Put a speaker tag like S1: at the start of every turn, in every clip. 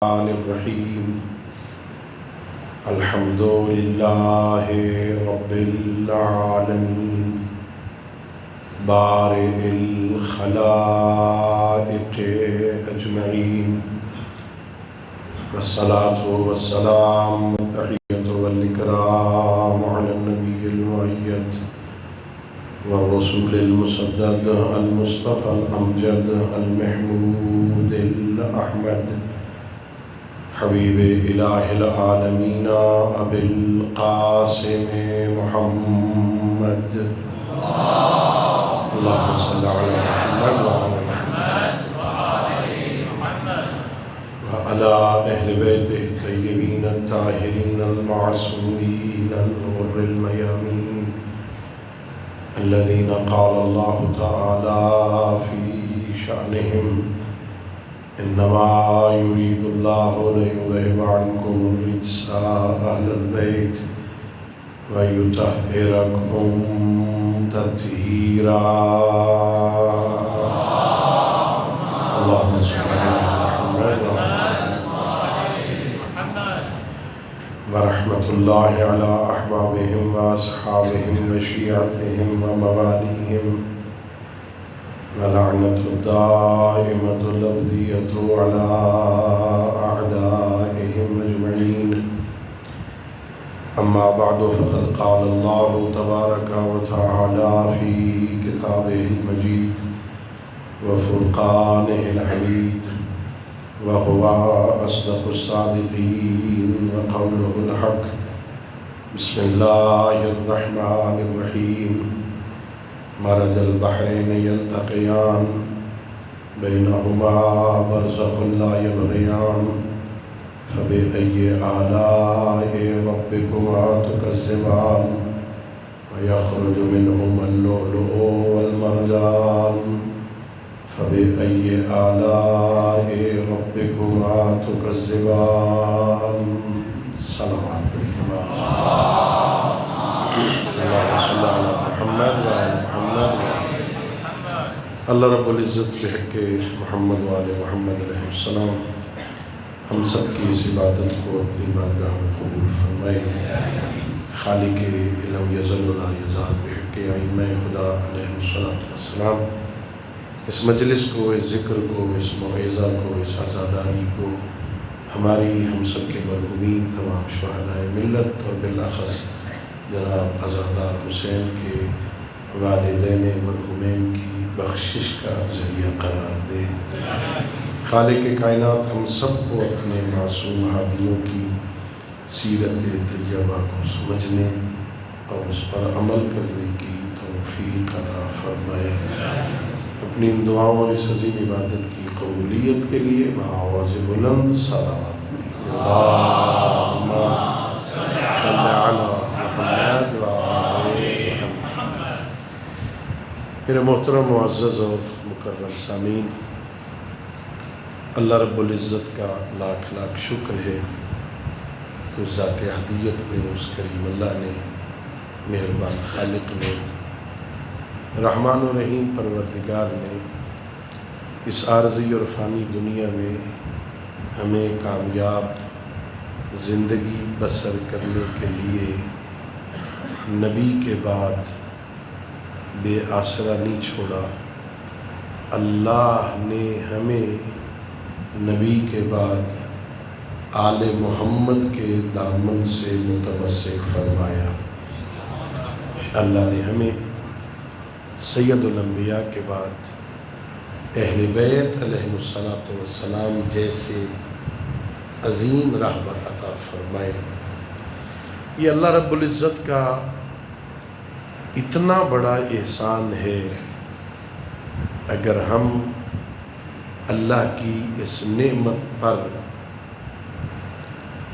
S1: الرحمن الرحیم الحمد للہ رب العالمین بارئ الخلائق اجمعین والصلاة والسلام والتحیۃ والاکرام علی النبی المؤید والرسول المسدد المصطفى الامجد المحمود الاحمد حبیب الہ العالمین ابی القاسم محمد اللہم صلی علی محمد وعلی محمد وعلی اہل بیتہ الطیبین الطاہرین المعصومین الغر المیامین الذین قال اللہ تعالی فی شأنہم انما يريد الله ليذهب عنكم الرجس اهل البيت ويطهركم تطهيرا اللهم صل على محمد ورحمة الله على احبابهم واصحابهم وشيعتهم ومواليهم ولعنة الدائمة الأبدية على أعدائهم أجمعين أما بعد فقد قال الله تبارك وتعالى في كتابه المجيد وفرقانه الحميد وهو أصدق الصادقين وقوله الحق بسم الله الرحمن الرحيم مرج البحرين يلتقيان بينهما برزخ لا يبغيان فبأي آلاء ربكما تكذبان ويخرج منهما اللؤلؤ والمرجان فبأي آلاء ربكما تكذبان صلوات اللهم صل على محمد وعلى محمد اللہ رب العزت کے حق محمد وعلى محمد علیہ السلام ہم سب کی اس عبادت کو اپنی بارگاہ میں قبول فرمائے. خالق علم یزل ولا یزال بحق ائمہ خدا علیہ السلام اس مجلس کو، اس ذکر کو، اس موعظہ کو، اس عزاداری کو ہماری ہم سب کے مرحومین تمام شہدائے ملت اور بالاخص جناب عزادار حسین کے والدین مرحومین کی بخشش کا ذریعہ قرار دے. خالق کائنات ہم سب کو اپنے معصوم ہادیوں کی سیرت طیبہ کو سمجھنے اور اس پر عمل کرنے کی توفیق عطا فرمائے. اپنی ان دعاؤں اور اس عظیم عبادت کی قبولیت کے لیے بآواز بلند صلوات پڑھیں. اللہم صلی علی محمد وعلی محمد. میرے محترم معزز اور مکرم سامعین، اللہ رب العزت کا لاکھ لاکھ شکر ہے کہ اس ذات ہدیت نے، اس کریم اللہ نے، مہربان خالق نے، رحمان و رحیم پروردگار نے اس عارضی اور فانی دنیا میں ہمیں کامیاب زندگی بسر کرنے کے لیے نبی کے بعد بے آسرا نہیں چھوڑا. اللہ نے ہمیں نبی کے بعد آل محمد کے دامن سے متمسک فرمایا. اللہ نے ہمیں سید الانبیاء کے بعد اہل بیت علیہ السلام جیسے عظیم رہبر عطا فرمائے. یہ اللہ رب العزت کا اتنا بڑا احسان ہے. اگر ہم اللہ کی اس نعمت پر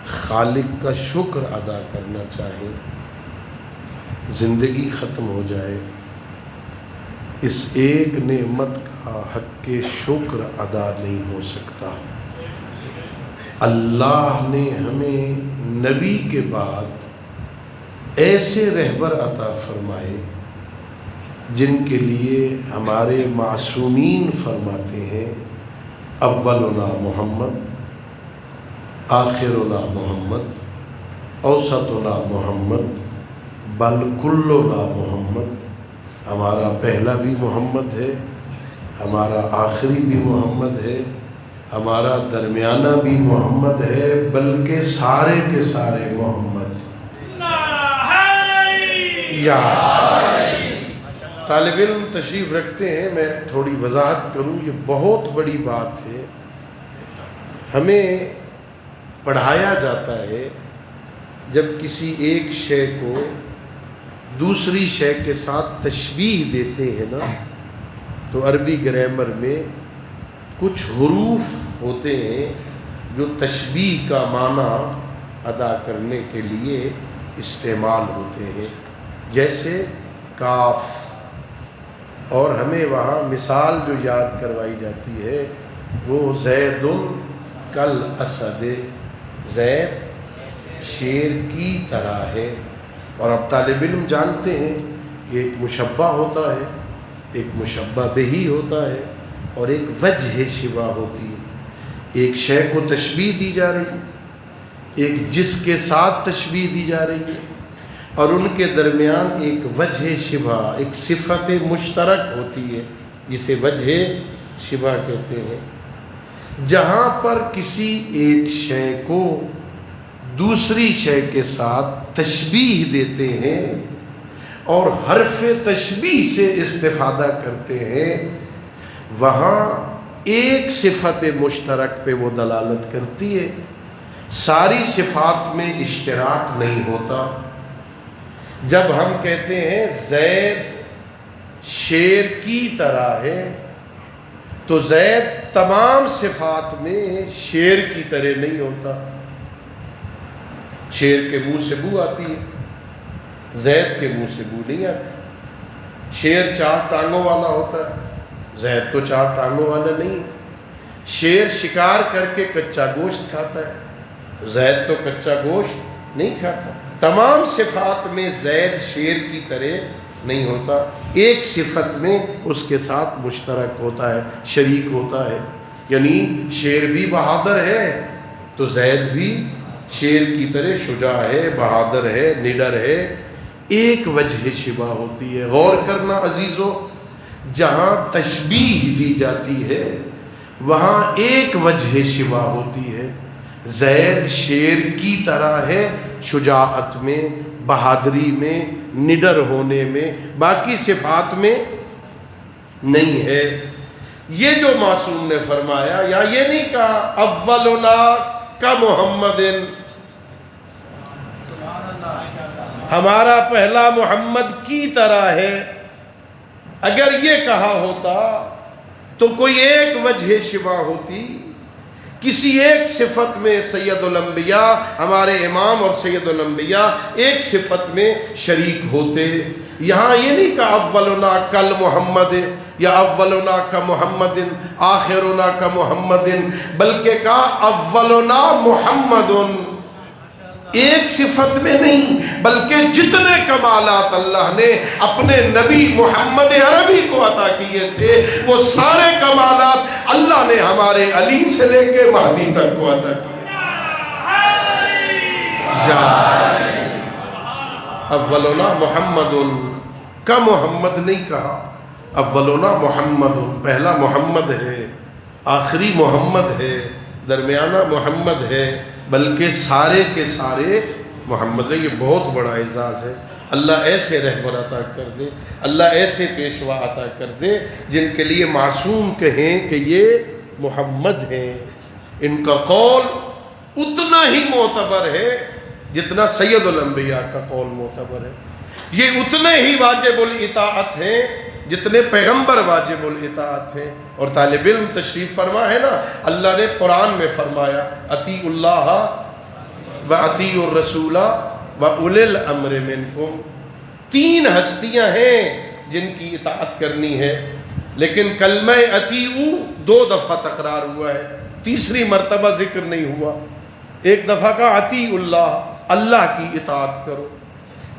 S1: خالق کا شکر ادا کرنا چاہیں، زندگی ختم ہو جائے، اس ایک نعمت کا حق شکر ادا نہیں ہو سکتا. اللہ نے ہمیں نبی کے بعد ایسے رہبر عطا فرمائے جن کے لیے ہمارے معصومین فرماتے ہیں اولنا محمد آخرنا محمد، اوسطنا محمد، بل کلنا محمد۔ ہمارا پہلا بھی محمد ہے، ہمارا آخری بھی محمد ہے، ہمارا درمیانہ بھی محمد ہے، بلکہ سارے کے سارے محمد۔ یا طالب علم تشریف رکھتے ہیں، میں تھوڑی وضاحت کروں، یہ بہت بڑی بات ہے۔ ہمیں پڑھایا جاتا ہے جب کسی ایک شے کو دوسری شے کے ساتھ تشبیہ دیتے ہیں نا، تو عربی گرامر میں کچھ حروف ہوتے ہیں جو تشبیہ کا معنی ادا کرنے کے لیے استعمال ہوتے ہیں، جیسے کاف۔ اور ہمیں وہاں مثال جو یاد کروائی جاتی ہے وہ زید کل اسد، زید شیر کی طرح ہے۔ اور اب طالب علم جانتے ہیں کہ ایک مشبہ ہوتا ہے، ایک مشبہ بہی ہوتا ہے، اور ایک وجہ شبہ ہوتی ہے۔ ایک شے کو تشبیہ دی جا رہی ہے، ایک جس کے ساتھ تشبیہ دی جا رہی ہے، اور ان کے درمیان ایک وجہ شبہ، ایک صفت مشترک ہوتی ہے جسے وجہ شبہ کہتے ہیں۔ جہاں پر کسی ایک شے کو دوسری شے کے ساتھ تشبیہ دیتے ہیں اور حرف تشبیہ سے استفادہ کرتے ہیں، وہاں ایک صفت مشترک پہ وہ دلالت کرتی ہے، ساری صفات میں اشتراک نہیں ہوتا۔ جب ہم کہتے ہیں زید شیر کی طرح ہے، تو زید تمام صفات میں شیر کی طرح نہیں ہوتا۔ شیر کے منہ سے بو آتی ہے، زید کے منہ سے بو نہیں آتی۔ شیر 4 ٹانگوں والا ہوتا ہے، زید تو 4 ٹانگوں والا نہیں ہے۔ شیر شکار کر کے کچا گوشت کھاتا ہے، زید تو کچا گوشت نہیں کھاتا۔ تمام صفات میں زید شیر کی طرح نہیں ہوتا، ایک صفت میں اس کے ساتھ مشترک ہوتا ہے، شریک ہوتا ہے۔ یعنی شیر بھی بہادر ہے تو زید بھی شیر کی طرح شجاع ہے، بہادر ہے، نڈر ہے، ایک وجہ شبہ ہوتی ہے۔ غور کرنا عزیزو، جہاں تشبیہ دی جاتی ہے وہاں ایک وجہ شبہ ہوتی ہے۔ زید شیر کی طرح ہے شجاعت میں، بہادری میں، نڈر ہونے میں، باقی صفات میں نہیں ہے۔ یہ جو معصوم نے فرمایا، یا یہ نہیں کہا اولنا کا محمد، ہمارا پہلا محمد کی طرح ہے۔ اگر یہ کہا ہوتا تو کوئی ایک وجہ شبہ ہوتی، کسی ایک صفت میں سید الانبیاء ہمارے امام اور سید الانبیاء ایک صفت میں شریک ہوتے۔ یہاں یہ نہیں کہا اولنا کل محمد یا اولنا کا محمد آخرنا کا محمد، بلکہ کہا اولنا محمد، ایک صفت میں نہیں بلکہ جتنے کمالات اللہ نے اپنے نبی محمد عربی کو عطا کیے تھے وہ سارے کمالات اللہ نے ہمارے علی سے لے کے مہدی تک کو عطا کیے۔ اولنا محمد کا محمد نہیں کہا، اولنا محمد، پہلا محمد ہے، آخری محمد ہے، درمیانہ محمد ہے، بلکہ سارے کے سارے محمد ہیں۔ یہ بہت بڑا اعزاز ہے۔ اللہ ایسے رہبر عطا کر دے، اللہ ایسے پیشوا عطا کر دے جن کے لیے معصوم کہیں کہ یہ محمد ہیں۔ ان کا قول اتنا ہی معتبر ہے جتنا سید الانبیاء کا قول معتبر ہے، یہ اتنے ہی واجب الاطاعت ہیں جتنے پیغمبر واجب الاطاعت ہیں۔ اور طالب علم تشریف فرما ہے نا، اللہ نے قرآن میں فرمایا اطیعوا اللہ و اطیعوا الرسول و اولی الامر منکم، 3 ہستیاں ہیں جن کی اطاعت کرنی ہے، لیکن کلمہ اطیعوا 2 دفعہ تکرار ہوا ہے، تیسری مرتبہ ذکر نہیں ہوا۔ ایک دفعہ کہا اطیعوا اللہ، اللہ کی اطاعت کرو،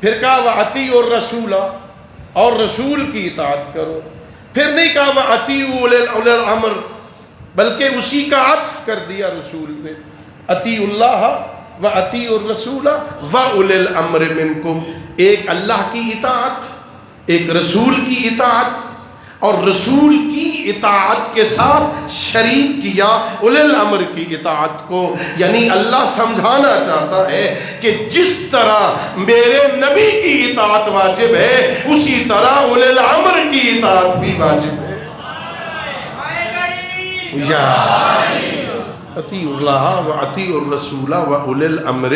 S1: پھر کہا وَأَطِیعُوا الرَّسُولَ، اور رسول کی اطاعت کرو، پھر نہیں کہا وَأَطِیعُوا أُولِي الْأَمْرِ، بلکہ اسی کا عطف کر دیا رسول پہ۔ اطیعوا اللہ و اطیعوا الرسول و اولی الامر منکم، ایک اللہ کی اطاعت، ایک رسول کی اطاعت، اور رسول کی اطاعت کے ساتھ شریک کیا اولی الامر کی اطاعت کو۔ یعنی اللہ سمجھانا چاہتا ہے کہ جس طرح میرے نبی کی اطاعت واجب ہے اسی طرح اولی الامر کی اطاعت بھی واجب ہے۔ یا اطیعوا اللہ و اطیعوا الرسول و اولی الامر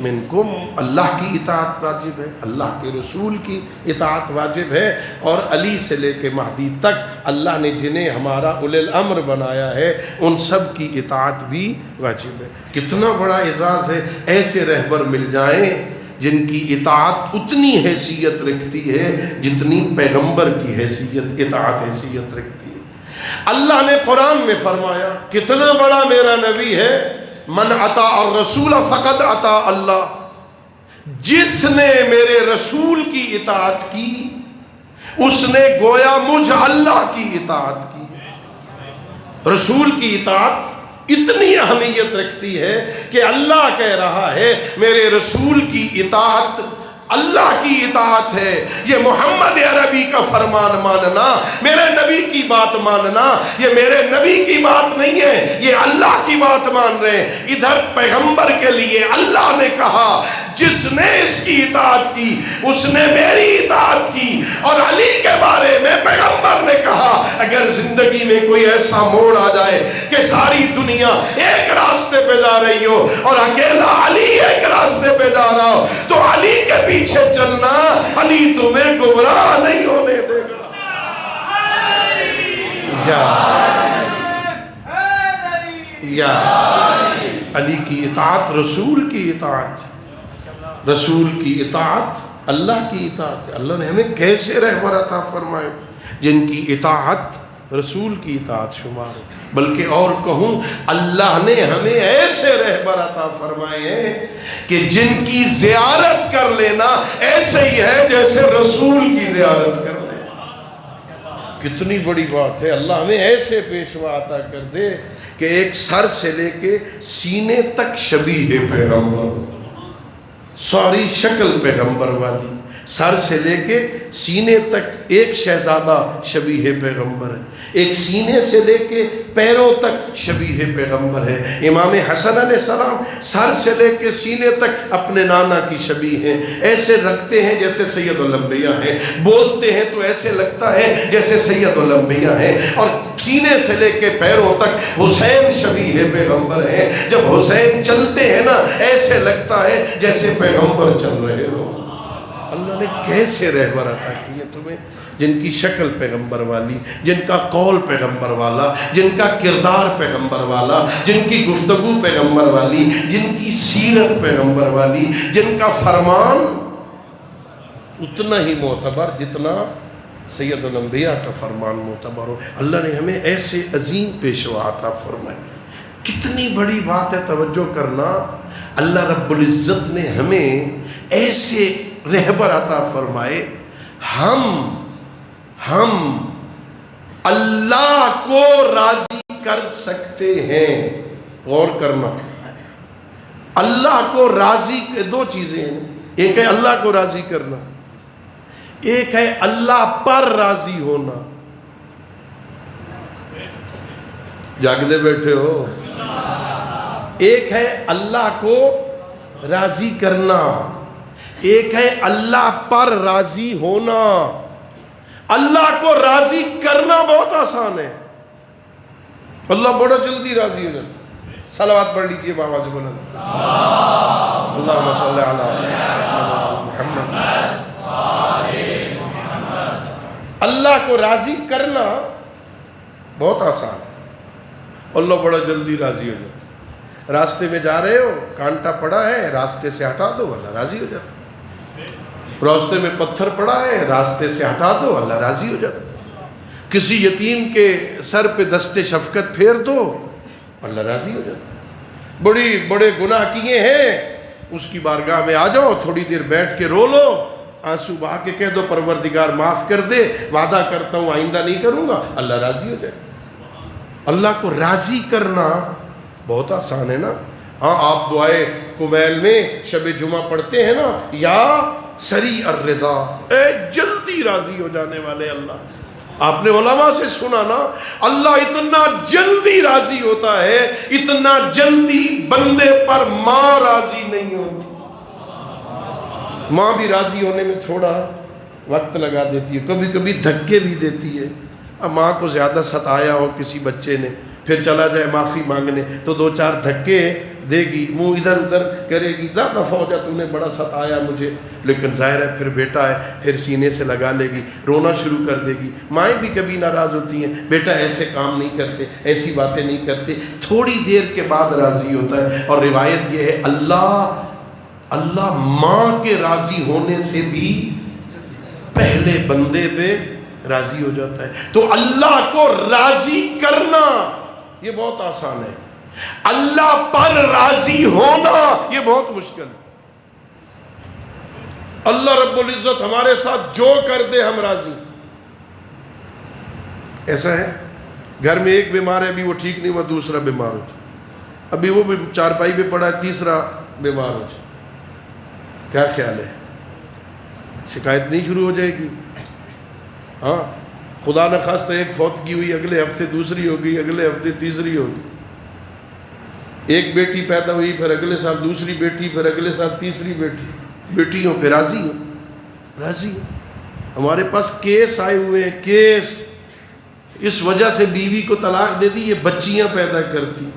S1: منکم، اللہ کی اطاعت واجب ہے، اللہ کے رسول کی اطاعت واجب ہے، اور علی سے لے کے مہدی تک اللہ نے جنہیں ہمارا اولی الامر بنایا ہے ان سب کی اطاعت بھی واجب ہے۔ کتنا بڑا اعزاز ہے، ایسے رہبر مل جائیں جن کی اطاعت اتنی حیثیت رکھتی ہے جتنی پیغمبر کی حیثیت اطاعت حیثیت رکھتی ہے۔ اللہ نے قرآن میں فرمایا، کتنا بڑا میرا نبی ہے، من اطاع الرسول فقد اطاع اللہ، جس نے میرے رسول کی اطاعت کی اس نے گویا مجھ اللہ کی اطاعت کی۔ رسول کی اطاعت اتنی اہمیت رکھتی ہے کہ اللہ کہہ رہا ہے میرے رسول کی اطاعت اللہ کی اطاعت ہے، یہ محمد عربی کا فرمان ماننا، میرے نبی کی بات ماننا، یہ میرے نبی کی بات نہیں ہے، یہ اللہ کی بات مان رہے ہیں۔ ادھر پیغمبر کے لیے اللہ نے کہا جس نے اس کی اطاعت کی اس نے میری اطاعت کی، اور علی کے بارے میں پیغمبر نے کہا اگر زندگی میں کوئی ایسا موڑ آ جائے کہ ساری دنیا ایک راستے پہ جا رہی ہو اور اکیلا علی ایک راستے پہ جا رہا ہو تو علی کے پیچھے چلنا، علی تمہیں گمراہ نہیں ہونے دے گا۔ یا علی کی اطاعت رسول کی اطاعت، رسول کی اطاعت اللہ کی اطاعت ہے۔ اللہ نے ہمیں کیسے رہبر عطا فرمائے جن کی اطاعت رسول کی اطاعت شمار ہے، بلکہ اور کہوں اللہ نے ہمیں ایسے رہبر عطا فرمائے ہیں کہ جن کی زیارت کر لینا ایسے ہی ہے جیسے رسول کی زیارت کر لینا۔ کتنی بڑی بات ہے، اللہ ہمیں ایسے پیشوا عطا کر دے کہ ایک سر سے لے کے سینے تک شبیہ پیغمبر، ساری شکل پیغمبر والی، سر سے لے کے سینے تک ایک شہزادہ شبیہ پیغمبر ہے، ایک سینے سے لے کے پیروں تک شبیہ پیغمبر ہے۔ امام حسن علیہ السلام سر سے لے کے سینے تک اپنے نانا کی شبیہ ہیں، ایسے رکھتے ہیں جیسے سید الانبیاء ہیں، بولتے ہیں تو ایسے لگتا ہے جیسے سید الانبیاء ہیں، اور سینے سے لے کے پیروں تک حسین شبیہ پیغمبر ہیں۔ جب حسین چلتے ہیں نا ایسے لگتا ہے جیسے پیغمبر چل رہے ہو۔ اللہ نے کیسے رہبر عطا کیے تمہیں جن کی شکل پیغمبر والی، جن کا قول پیغمبر والا، جن کا کردار پیغمبر والا، جن کی گفتگو پیغمبر والی، جن کی سیرت پیغمبر والی، جن کا فرمان اتنا ہی معتبر جتنا سید الانبیاء کا فرمان معتبر ہو۔ اللہ نے ہمیں ایسے عظیم پیشوا عطا فرمائے۔ کتنی بڑی بات ہے، توجہ کرنا، اللہ رب العزت نے ہمیں ایسے رہبر عطا فرمائے، ہم اللہ کو راضی کر سکتے ہیں۔ غور کرنا، اللہ کو راضی، دو چیزیں ہیں، ایک ہے اللہ کو راضی کرنا، ایک ہے اللہ پر راضی ہونا۔ جاگتے بیٹھے ہو؟ ایک ہے اللہ کو راضی کرنا، ایک ہے اللہ پر راضی ہونا۔ اللہ کو راضی کرنا بہت آسان ہے، اللہ بڑا جلدی راضی ہو جاتا ہے۔ صلوات پڑھ لیجئے بابا سے بلند، اللہم صلی علی محمد۔ اللہ کو راضی کرنا بہت آسان ہے، اللہ بڑا جلدی راضی ہو جاتا ہے۔ راستے میں جا رہے ہو، کانٹا پڑا ہے، راستے سے ہٹا دو، اللہ راضی ہو جاتا ہے۔ راستے میں پتھر پڑا ہے، راستے سے ہٹا دو، اللہ راضی ہو جاتا ہے۔ کسی یتیم کے سر پہ دست شفقت پھیر دو، اللہ راضی ہو جاتا ہے۔ بڑے گناہ کیے ہیں، اس کی بارگاہ میں آ جاؤ، تھوڑی دیر بیٹھ کے رو لو، آنسو بہا کے کہہ دو پروردگار معاف کر دے، وعدہ کرتا ہوں آئندہ نہیں کروں گا، اللہ راضی ہو جائے۔ اللہ کو راضی کرنا بہت آسان ہے نا۔ ہاں آپ دعائے کمیل میں شب جمعہ پڑھتے ہیں نا، یا سریع الرضا، اے جلدی راضی ہو جانے والے اللہ۔ آپ نے علماء سے سنا نا، اللہ اتنا جلدی راضی ہوتا ہے، اتنا جلدی بندے پر ماں راضی نہیں ہوتی۔ ماں بھی راضی ہونے میں تھوڑا وقت لگا دیتی ہے، کبھی کبھی دھکے بھی دیتی ہے۔ اب ماں کو زیادہ ستایا ہو کسی بچے نے، پھر چلا جائے معافی مانگنے تو دو چار دھکے دے گی، منہ ادھر ادھر کرے گی، ذرا دفع ہو جا، تو نے بڑا ستایا مجھے، لیکن ظاہر ہے پھر بیٹا ہے، پھر سینے سے لگا لے گی، رونا شروع کر دے گی۔ مائیں بھی کبھی ناراض ہوتی ہیں، بیٹا ایسے کام نہیں کرتے، ایسی باتیں نہیں کرتے، تھوڑی دیر کے بعد راضی ہوتا ہے۔ اور روایت یہ ہے اللہ ماں کے راضی ہونے سے بھی پہلے بندے پہ راضی ہو جاتا ہے۔ تو اللہ کو راضی کرنا یہ بہت آسان ہے، اللہ پر راضی ہونا یہ بہت مشکل ہے۔ اللہ رب العزت ہمارے ساتھ جو کر دے ہم راضی۔ ایسا ہے گھر میں ایک بیمار ہے، ابھی وہ ٹھیک نہیں ہوا، دوسرا بیمار ہو جائے، ابھی وہ بھی چارپائی پہ پڑا ہے، تیسرا بیمار ہو جائے، کیا خیال ہے؟ شکایت نہیں شروع ہو جائے گی؟ ہاں، خدا نخواستہ ایک فوتگی ہوئی، اگلے ہفتے دوسری ہوگی، اگلے ہفتے تیسری ہوگی۔ ایک بیٹی پیدا ہوئی، پھر اگلے سال دوسری بیٹی، پھر اگلے سال تیسری بیٹی ہو، پھر راضی ہو۔ ہمارے پاس کیس آئے ہوئے ہیں، کیس، اس وجہ سے بیوی کو طلاق دے دی، یہ بچیاں پیدا کرتی۔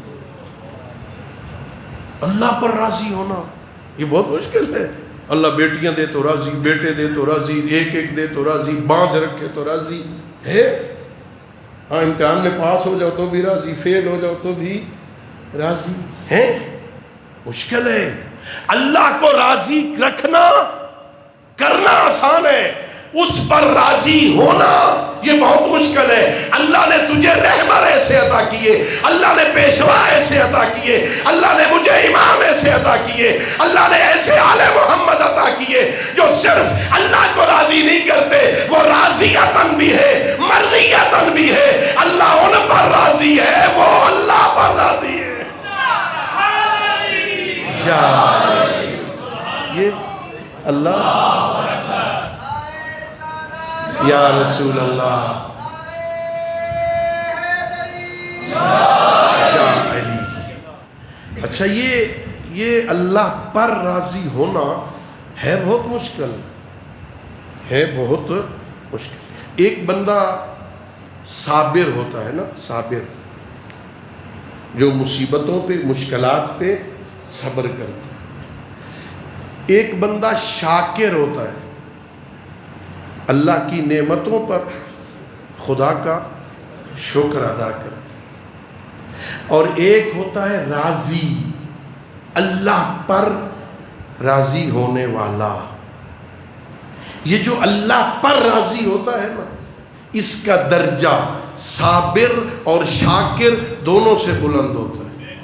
S1: اللہ پر راضی ہونا یہ بہت مشکل ہے۔ اللہ بیٹیاں دے تو راضی، بیٹے دے تو راضی، ایک ایک دے تو راضی، باندھ رکھے تو راضی ہے۔ ہاں، امتحان میں پاس ہو جاؤ تو بھی راضی، فیل ہو جاؤ تو بھی راضی ہے۔ مشکل ہے۔ اللہ کو راضی رکھنا کرنا آسان ہے، اس پر راضی ہونا یہ بہت مشکل ہے۔ اللہ نے تجھے رہبر ایسے عطا کیے، اللہ نے پیشوا ایسے عطا کیے، اللہ نے مجھے امام ایسے عطا کیے، اللہ نے ایسے آل محمد عطا کیے جو صرف اللہ کو راضی نہیں کرتے، وہ راضیتاً بھی ہے، مرضیتاً بھی ہے۔ اللہ ان پر راضی ہے، وہ اللہ پر راضی ہے۔ یہ اللہ یا رسول اللہ یا علی۔ اچھا، یہ اللہ پر راضی ہونا ہے بہت مشکل، ہے بہت مشکل۔ ایک بندہ صابر ہوتا ہے نا، صابر، جو مصیبتوں پہ مشکلات پہ صبر کرتا ہے۔ ایک بندہ شاکر ہوتا ہے، اللہ کی نعمتوں پر خدا کا شکر ادا کرتا ہے۔ اور ایک ہوتا ہے راضی، اللہ پر راضی ہونے والا۔ یہ جو اللہ پر راضی ہوتا ہے نا، اس کا درجہ صابر اور شاکر دونوں سے بلند ہوتا ہے،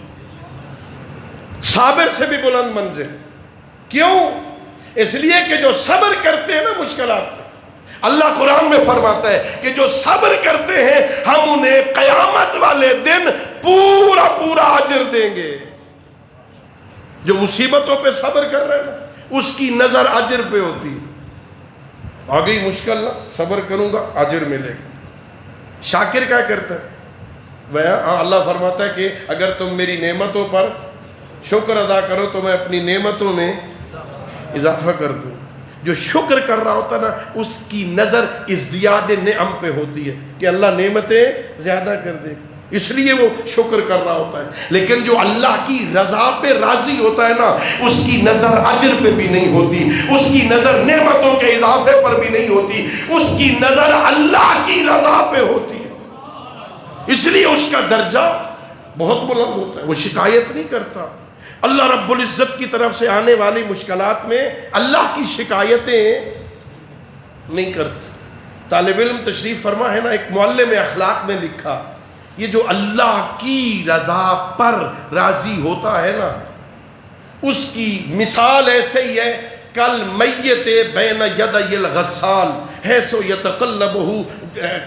S1: صابر سے بھی بلند منزل۔ کیوں؟ اس لیے کہ جو صبر کرتے ہیں نا مشکلات میں، اللہ قرآن میں فرماتا ہے کہ جو صبر کرتے ہیں ہم انہیں قیامت والے دن پورا پورا اجر دیں گے۔ جو مصیبتوں پہ صبر کر رہے ہیں نا، اس کی نظر اجر پہ ہوتی ہے۔ آ گئی مشکل نا، صبر کروں گا اجر ملے گا۔ شاکر کیا کرتا ہے؟ اللہ فرماتا ہے کہ اگر تم میری نعمتوں پر شکر ادا کرو تو میں اپنی نعمتوں میں اضافہ کر دوں۔ جو شکر کر رہا ہوتا نا، اس کی نظر ازدیاد نعم پہ ہوتی ہے کہ اللہ نعمتیں زیادہ کر دے، اس لیے وہ شکر کر رہا ہوتا ہے۔ لیکن جو اللہ کی رضا پہ راضی ہوتا ہے نا، اس کی نظر اجر پہ بھی نہیں ہوتی، اس کی نظر نعمتوں کے اضافے پر بھی نہیں ہوتی، اس کی نظر اللہ کی رضا پہ ہوتی ہے۔ اس لیے اس کا درجہ بہت بلند ہوتا ہے، وہ شکایت نہیں کرتا۔ اللہ رب العزت کی طرف سے آنے والی مشکلات میں اللہ کی شکایتیں نہیں کرتا۔ طالب علم تشریف فرما ہے نا، ایک معلم اخلاق نے لکھا، یہ جو اللہ کی رضا پر راضی ہوتا ہے نا، اس کی مثال ایسے ہی ہے کل میت بین یدی الغسال حیث یتقلبہ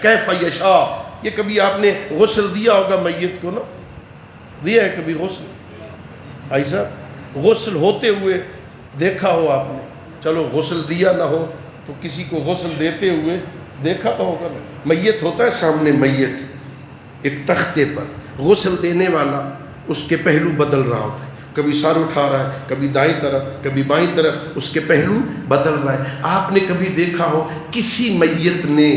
S1: کیف یشاء۔ یہ کبھی آپ نے غسل دیا ہوگا میت کو نا، دیا ہے کبھی غسل؟ بھائی صاحب غسل ہوتے ہوئے دیکھا ہو آپ نے، چلو غسل دیا نہ ہو تو کسی کو غسل دیتے ہوئے دیکھا تو ہوگا نا. میت ہوتا ہے سامنے، میت ایک تختے پر، غسل دینے والا اس کے پہلو بدل رہا ہوتا ہے، کبھی سر اٹھا رہا ہے، کبھی دائیں طرف کبھی بائیں طرف، اس کے پہلو بدل رہا ہے. آپ نے کبھی دیکھا ہو کسی میت نے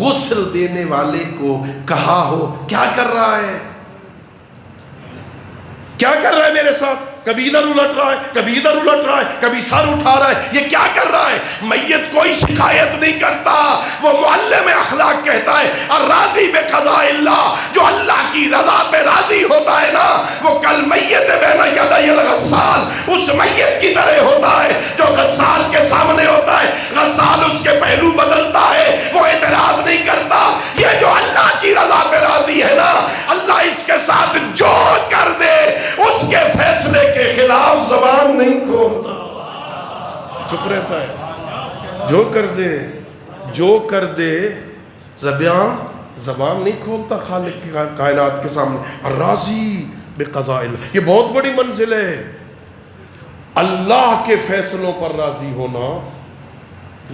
S1: غسل دینے والے کو کہا ہو کیا کر رہا ہے، کیا کر رہا ہے میرے ساتھ؟ کبھی ادھر الٹ رہا ہے، کبھی ادھر الٹ رہا ہے، کبھی سر اٹھا رہا ہے، یہ کیا کر رہا ہے؟ میت کوئی شکایت نہیں کرتا. وہ معلم اخلاق کہتا ہے الراضی بقضاء اللہ، جو اللہ کی رضا پہ راضی ہوتا ہے نا، وہ کل میت بین یدی الغسال، اس میت کی طرح ہوتا ہے جو غسال کے سامنے ہوتا ہے. غسال اس کے پہلو بدلتا ہے، وہ اعتراض نہیں کرتا. یہ جو اللہ کی رضا پہ راضی ہے نا، اللہ اس کے ساتھ جو کر دے اس کے فیصلے کے خلاف زبان نہیں کھولتا، چپ رہتا ہے. جو کر دے زبان نہیں کھولتا خالق کی کائنات کے سامنے. الراضی بقضاء اللہ، یہ بہت بڑی منزل ہے. اللہ کے فیصلوں پر راضی ہونا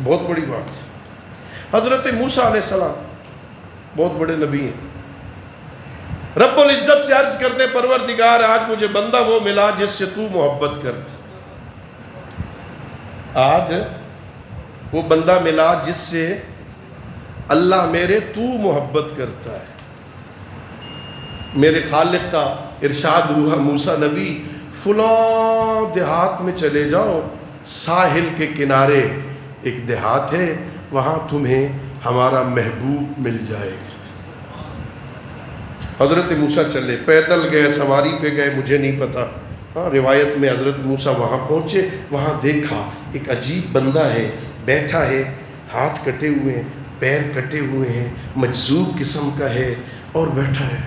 S1: بہت بڑی بات ہے. حضرت موسیٰ علیہ السلام بہت بڑے نبی ہیں. رب العزت سے عرض کرتے پروردگار آج مجھے بندہ وہ ملا جس سے تو محبت کرتا. آج وہ بندہ ملا جس سے اللہ میرے تو محبت کرتا ہے. میرے خالق کا ارشاد ہوا موسیٰ نبی فلاں دیہات میں چلے جاؤ، ساحل کے کنارے ایک دیہات ہے، وہاں تمہیں ہمارا محبوب مل جائے گا. حضرت موسیٰ چلے، پیدل گئے، سواری پہ گئے، مجھے نہیں پتا. روایت میں حضرت موسیٰ وہاں پہنچے، وہاں دیکھا ایک عجیب بندہ ہے، بیٹھا ہے، ہاتھ کٹے ہوئے ہیں، پیر کٹے ہوئے ہیں، مجذوب قسم کا ہے اور بیٹھا ہے.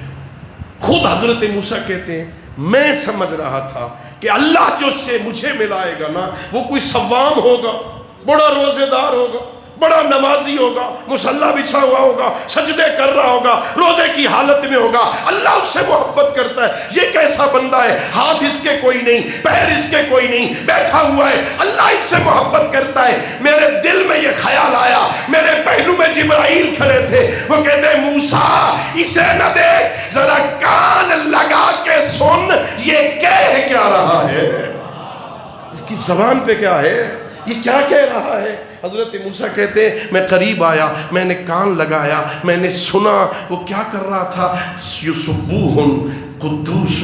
S1: خود حضرت موسیٰ کہتے ہیں میں سمجھ رہا تھا کہ اللہ جو سے مجھے ملائے گا نا، وہ کوئی صوام ہوگا، بڑا روزے دار ہوگا، بڑا نمازی ہوگا، مصلی بچھا ہوا ہوگا، سجدے کر رہا ہوگا، روزے کی حالت میں ہوگا. اللہ اس سے محبت کرتا ہے. یہ کیسا بندہ ہے، ہاتھ اس کے کوئی نہیں، پیر اس کے کوئی نہیں، بیٹھا ہوا ہے، اللہ اس سے محبت کرتا ہے. میرے دل میں یہ خیال آیا، میرے پہلو میں جبرائیل کھڑے تھے، وہ کہتے موسیٰ اسے نہ دیکھ، ذرا کان لگا کے سن یہ کہہ کیا رہا ہے، اس کی زبان پہ کیا ہے، یہ کیا کہہ رہا ہے. حضرت موسیٰ کہتے ہیں میں قریب آیا، میں نے کان لگایا، میں نے سنا وہ کیا کر رہا تھا. یسبوح قدوس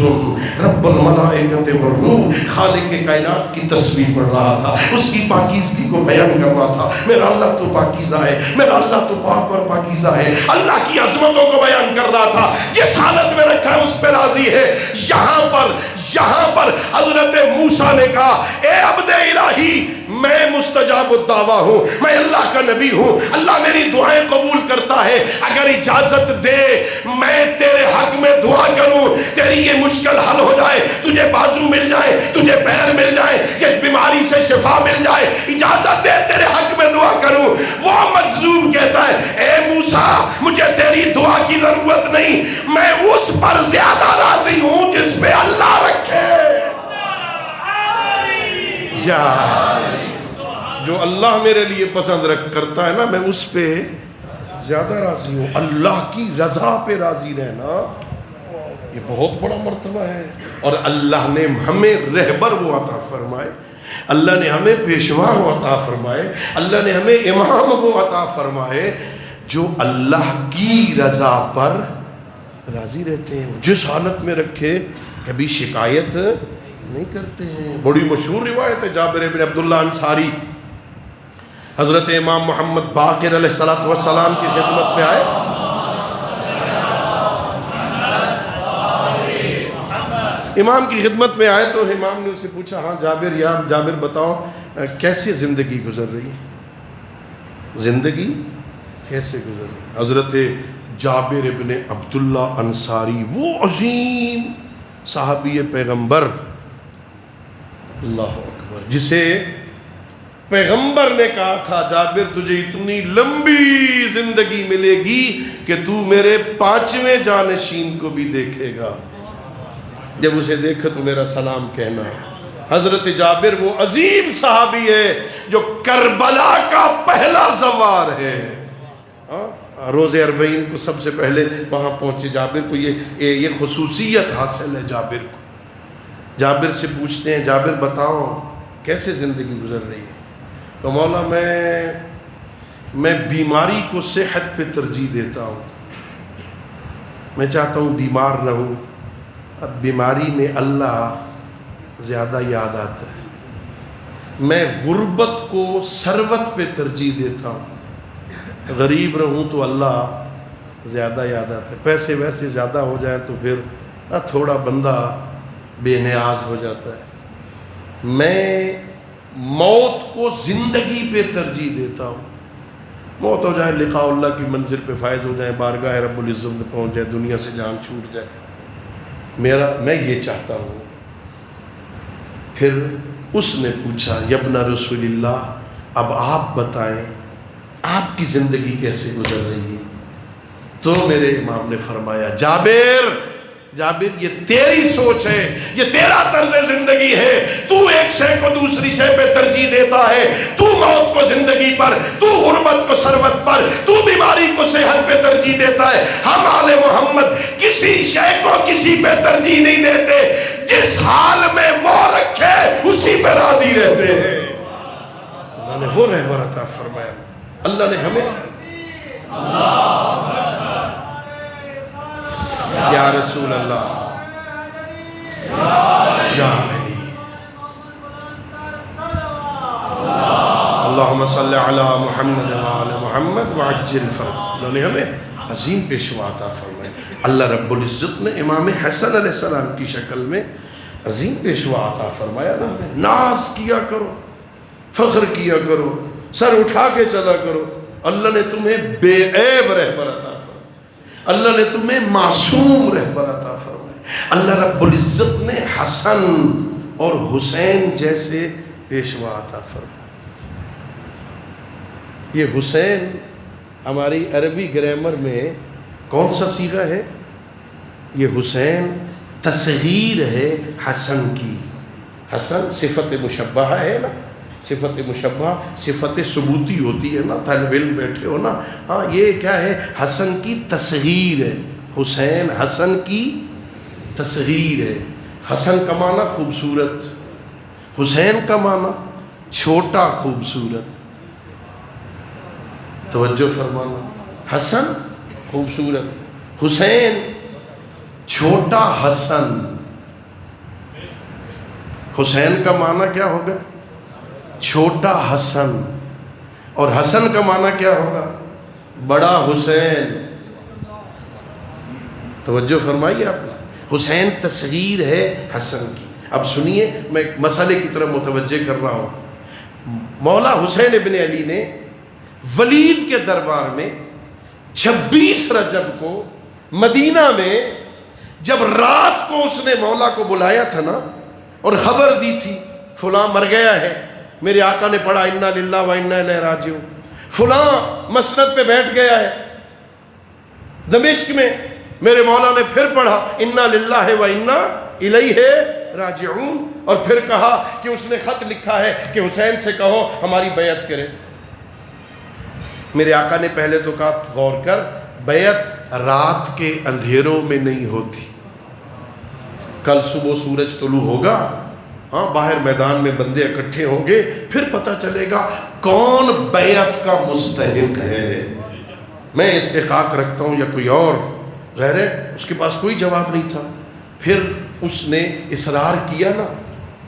S1: رب الملائکۃ والروح، خالق کائنات کی تسبیح پڑھ رہا تھا، اس کی پاکیزگی کو بیان کر رہا تھا. میرا اللہ تو پاکیزہ ہے، میرا اللہ تو پاک اور پاکیزہ ہے. اللہ کی عظمتوں کو بیان کر رہا تھا. جس حالت میں رکھا ہے اس پہ راضی ہے. یہاں پر حضرت موسیٰ نے کہا اے عبد الہی میں مستجاب الدعویٰ ہوں، میں اللہ کا نبی ہوں، اللہ میری دعائیں قبول کرتا ہے. اگر اجازت دے میں تیرے حق میں دعا کروں، تیری یہ مشکل حل ہو جائے، تجھے بازو مل جائے، تجھے پیر مل جائے، یہ بیماری سے شفا مل جائے، اجازت دے تیرے حق میں دعا کروں. وہ مجذوب کہتا ہے اے موسیٰ مجھے تیری دعا کی ضرورت نہیں، میں اس پر زیادہ راضی ہوں جس پہ اللہ رکھے. جو اللہ میرے لیے پسند کرتا ہے نا، میں اس پہ زیادہ راضی ہوں. اللہ کی رضا پہ راضی رہنا یہ بہت بڑا مرتبہ ہے. اور اللہ نے ہمیں رہبر وہ عطا فرمائے، اللہ نے ہمیں پیشوا وہ عطا فرمائے، اللہ نے ہمیں امام وہ عطا فرمائے جو اللہ کی رضا پر راضی رہتے ہیں. جس حالت میں رکھے کبھی شکایت نہیں کرتے ہیں. بڑی مشہور روایت ہے جابر بن عبداللہ انصاری، حضرت امام محمد باقر علیہ السلام کی خدمت میں آئے. امام کی خدمت میں آئے تو امام نے اسے پوچھا ہاں جابر بتاؤ کیسے زندگی گزر رہی ہے، زندگی کیسے گزر رہی ہے. حضرت جابر ابن عبداللہ انصاری وہ عظیم صحابی پیغمبر، اللہ اکبر، جسے پیغمبر نے کہا تھا جابر تجھے اتنی لمبی زندگی ملے گی کہ تو میرے 5ویں جانشین کو بھی دیکھے گا. جب اسے دیکھو تو میرا سلام کہنا ہے۔ حضرت جابر وہ عظیم صحابی ہے جو کربلا کا پہلا زوار ہے۔ روز اربعین کو سب سے پہلے وہاں پہنچے جابر کو، یہ خصوصیت حاصل ہے جابر کو۔ جابر سے پوچھتے ہیں جابر بتاؤ کیسے زندگی گزر رہی ہے؟ تو مولا میں بیماری کو صحت پہ ترجیح دیتا ہوں، میں چاہتا ہوں بیمار رہوں۔ اب بیماری میں اللہ زیادہ یاد آتا ہے۔ میں غربت کو ثروت پہ ترجیح دیتا ہوں، غریب رہوں تو اللہ زیادہ یاد آتا ہے۔ پیسے ویسے زیادہ ہو جائیں تو پھر تھوڑا بندہ بے نیاز ہو جاتا ہے۔ میں موت کو زندگی پہ ترجیح دیتا ہوں۔ موت ہو جائے، لقاء اللہ کی منزل پہ فائز ہو جائیں، بارگاہ رب العزت میں پہنچ جائے، دنیا سے جان چھوٹ جائے، میں یہ چاہتا ہوں۔ پھر اس نے پوچھا یبن رسول اللہ، اب آپ بتائیں آپ کی زندگی کیسے گزر رہی ہے؟ تو میرے امام نے فرمایا جابر یہ تیری سوچ ہے، یہ تیرا طرز زندگی ہے، تو ایک شے کو دوسری شے پہ ترجیح دیتا ہے، تو موت کو زندگی پر، تو غربت کو ثروت پر، تو بیماری کو صحت پہ ترجیح دیتا ہے۔ ہم آل محمد کسی شے کو کسی پہ ترجیح نہیں دیتے، جس حال میں وہ رکھے اسی پہ راضی رہتے ہیں۔ اللہ نے وہ رہبر عطا فرمایا، اللہ نے ہمیں یا رسول اللہ یا علی اللہم صلی علی محمد وعلی محمد وعجل فرج۔ اللہ نے ہمیں عظیم پیشوا عطا فرمایا۔ اللہ رب العزت نے امام حسن علیہ السلام کی شکل میں عظیم پیشوا عطا فرمایا نا۔ ناز کیا کرو، فخر کیا کرو، سر اٹھا کے چلا کرو۔ اللہ نے تمہیں بے عیب رہبر عطا فرمایا، اللہ نے تمہیں معصوم رہبر عطا فرمایا۔ اللہ رب العزت نے حسن اور حسین جیسے پیشوا عطا فرمایا۔ یہ حسین ہماری عربی گرامر میں کون سا صیغہ ہے؟ یہ حسین تصغیر ہے حسن کی۔ حسن صفت مشبہہ ہے نا، صفت مشبہہ صفت ثبوتی ہوتی ہے نا، طالب علم بیٹھے ہو نا، ہاں یہ کیا ہے؟ حسن کی تصغیر ہے۔ حسین حسن کی تصغیر ہے۔ حسن کا معنی خوبصورت، حسین کا معنی چھوٹا خوبصورت۔ توجہ فرمانا، حسن خوبصورت، حسین چھوٹا حسن۔ حسین کا معنی کیا ہوگا؟ چھوٹا حسن۔ اور حسن کا معنی کیا ہوگا؟ بڑا حسین۔ توجہ فرمائیے آپ نے، حسین تصغیر ہے حسن کی۔ اب سنیے، میں ایک مسئلے کی طرف متوجہ کر رہا ہوں۔ مولا حسین ابن علی نے ولید کے دربار میں 26 رجب کو مدینہ میں جب رات کو اس نے مولا کو بلایا تھا نا اور خبر دی تھی فلاں مر گیا ہے، میرے آقا نے پڑھا انا للہ و انا الیہ راجعون، فلاں مسند پہ بیٹھ گیا ہے دمشق میں، میرے مولا نے پھر پڑھا انا للہ و انا الیہ راجعون، اور پھر کہا کہ اس نے خط لکھا ہے کہ حسین سے کہو ہماری بیعت کرے۔ میرے آقا نے پہلے تو کہا غور کر، بیعت رات کے اندھیروں میں نہیں ہوتی، کل صبح سورج طلوع ہوگا، ہاں باہر میدان میں بندے اکٹھے ہوں گے، پھر پتہ چلے گا کون بیعت کا مستحق ہے، میں استحقاق رکھتا ہوں یا کوئی اور غیر ہے۔ اس کے پاس کوئی جواب نہیں تھا۔ پھر اس نے اصرار کیا نا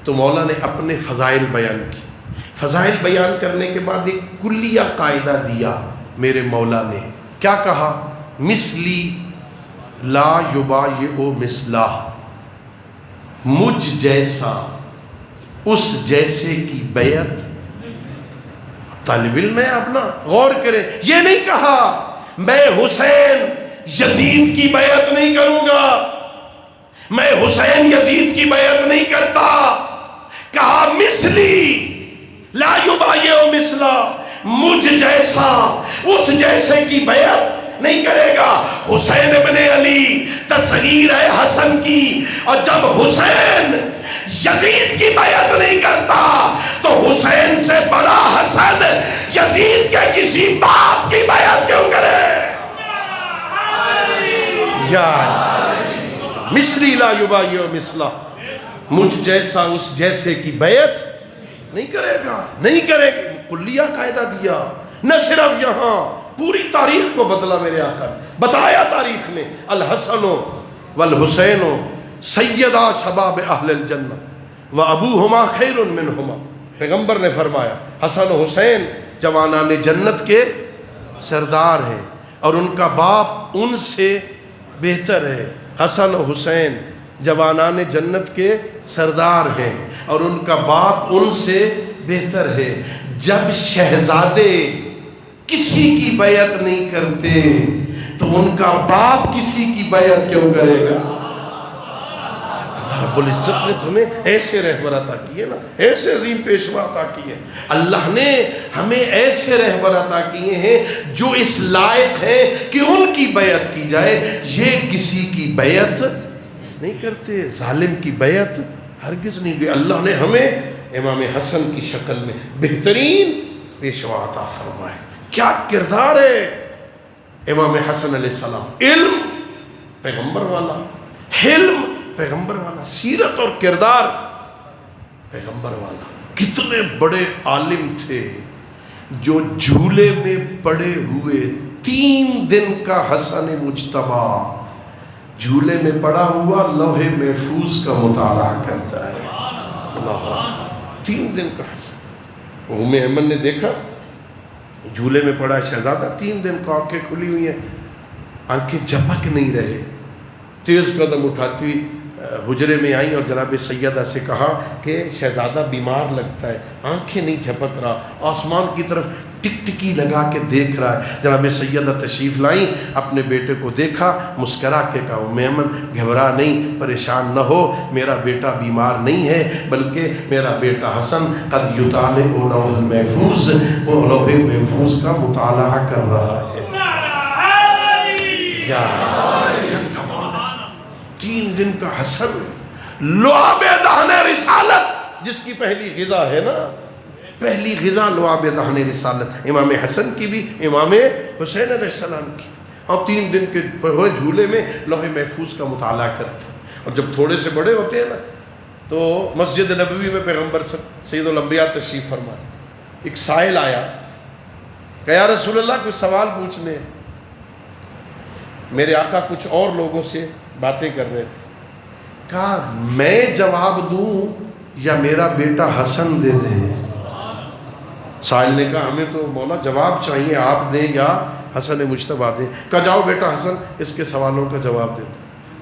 S1: تو مولا نے اپنے فضائل بیان کی۔ فضائل بیان کرنے کے بعد ایک کلیہ قاعدہ دیا میرے مولا نے، کیا کہا؟ مثلی لا یبایع مثلہ، مجھ جیسا اس جیسے کی بیعت۔ طالب علم ہے اپنا غور کریں، یہ نہیں کہا میں حسین یزید کی بیعت نہیں کروں گا، میں حسین یزید کی بیعت نہیں کرتا، کہا مثلی لا یبایع مثلہ، مجھ جیسا اس جیسے کی بیعت نہیں کرے گا۔ حسین ابن علی تصغیر ہے حسن کی، اور جب حسین یزید کی بیعت نہیں کرتا تو حسین سے بڑا حسن یزید کے کسی باپ کی بیعت کیوں کرے؟ یا مثلی لا یبایع مثلہ، مجھ جیسا اس جیسے کی بیعت نہیں کرے گا، نہیں کرے گا۔ کلیہ قاعدہ دیا، نہ صرف یہاں، پوری تاریخ کو بدلا میرے آقا نے، بتایا تاریخ میں الحسن والحسین سیدہ شباب اہل الجنہ وابوہما خیر منہما، پیغمبر نے فرمایا حسن و حسین جوانان جنت کے سردار ہیں اور ان کا باپ ان سے بہتر ہے۔ حسن و حسین جوانان جنت کے سردار ہیں اور ان کا باپ ان سے بہتر ہے۔ جب شہزادے کسی کی بیعت نہیں کرتے تو ان کا باپ کسی کی بیعت کیوں کرے گا؟ رب العزت نے تمہیں ایسے رہبر عطا کیے نا، ایسے عظیم پیشوا عطا کیے، اللہ نے ہمیں ایسے رہبر عطا کیے ہیں جو اس لائق ہے کہ ان کی بیعت کی جائے۔ یہ کسی کی بیعت نہیں کرتے، ظالم کی بیعت ہرگز نہیں ہوئی۔ اللہ نے ہمیں امام حسن کی شکل میں بہترین پیشوا عطا فرمائے۔ کیا کردار ہے امام حسن علیہ السلام؟ علم پیغمبر والا، حلم پیغمبر والا، سیرت اور کردار پیغمبر والا۔ کتنے بڑے عالم تھے جو جھولے میں پڑے ہوئے 3 دن کا حسن مجتبیٰ جھولے میں پڑا ہوا لوح محفوظ کا مطالعہ کرتا ہے۔ اللہ، 3 دن کا حسن۔ ام ایمن نے دیکھا جھولے میں پڑا شہزادہ 3 دن کو، آنکھیں کھلی ہوئی ہیں، آنکھیں جھپک نہیں رہے، تیز قدم اٹھاتی ہوئی حجرے میں آئیں اور جناب سیدہ سے کہا کہ شہزادہ بیمار لگتا ہے، آنکھیں نہیں جھپک رہا، آسمان کی طرف ٹکٹکی لگا کے دیکھ رہا ہے۔ جناب سیدہ تشریف لائیں، اپنے بیٹے کو دیکھا، مسکرا کے کہا ام ایمن گھبرا نہیں، پریشان نہ ہو، میرا بیٹا بیمار نہیں ہے بلکہ میرا بیٹا حسن قد یطالع لوح المحفوظ، وہ لوح محفوظ کا مطالعہ کر رہا ہے۔ 3 دن کا حسن، لعاب دہن رسالت، جس کی پہلی غذا ہے نا، پہلی غذا لعاب دہن رسالت، امام حسن کی بھی امام حسین علیہ السلام کی، اور 3 دن کے ہوئے جھولے میں لوح محفوظ کا مطالعہ کرتے۔ اور جب تھوڑے سے بڑے ہوتے ہیں نا تو مسجد نبوی میں پیغمبر سید الانبیاء تشریف فرمائے، ایک سائل آیا کہ یا رسول اللہ کچھ سوال پوچھنے ہیں۔ میرے آقا کچھ اور لوگوں سے باتیں کر رہے تھے، کہا میں جواب دوں یا میرا بیٹا حسن دے دے؟ سائل نے کہا ہمیں تو مولا جواب چاہیے، آپ دیں یا حسن مجتبیٰ دیں۔ کہا جاؤ بیٹا حسن اس کے سوالوں کا جواب دے دو۔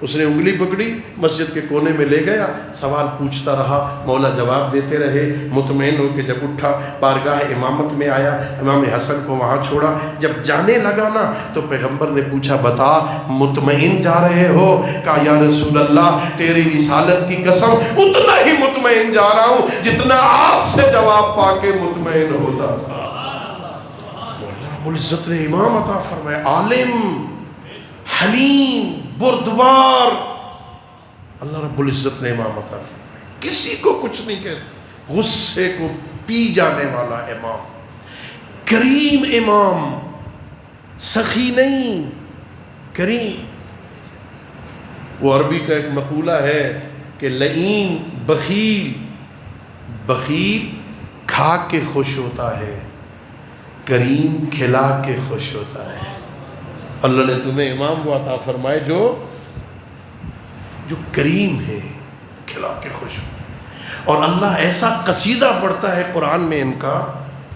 S1: اس نے انگلی پکڑی، مسجد کے کونے میں لے گیا، سوال پوچھتا رہا، مولا جواب دیتے رہے۔ مطمئن ہو کے جب اٹھا بارگاہ امامت میں آیا، امام حسن کو وہاں چھوڑا۔ جب جانے لگا نا تو پیغمبر نے پوچھا بتا مطمئن جا رہے ہو؟ کہا یا رسول اللہ تیری رسالت کی قسم اتنا ہی مطمئن جا رہا ہوں جتنا آپ سے جواب پا کے مطمئن ہوتا تھا۔ رب العزت نے امام عطا فرمایا، عالم، حلیم، بردبار، اللہ رب العزت نے امام عطا فرمایا، کسی کو کچھ نہیں کہتا، غصے کو پی جانے والا امام، کریم امام، سخی نہیں، کریم۔ وہ عربی کا ایک مقولہ ہے کہ لعین بخیل، بخیل کھا کے خوش ہوتا ہے، کریم کھلا کے خوش ہوتا ہے۔ اللہ نے تمہیں امام وہ عطا فرمائے جو کریم ہے، کھلا کے خوش ہوتا ہے۔ اور اللہ ایسا قصیدہ پڑھتا ہے قرآن میں ان کا،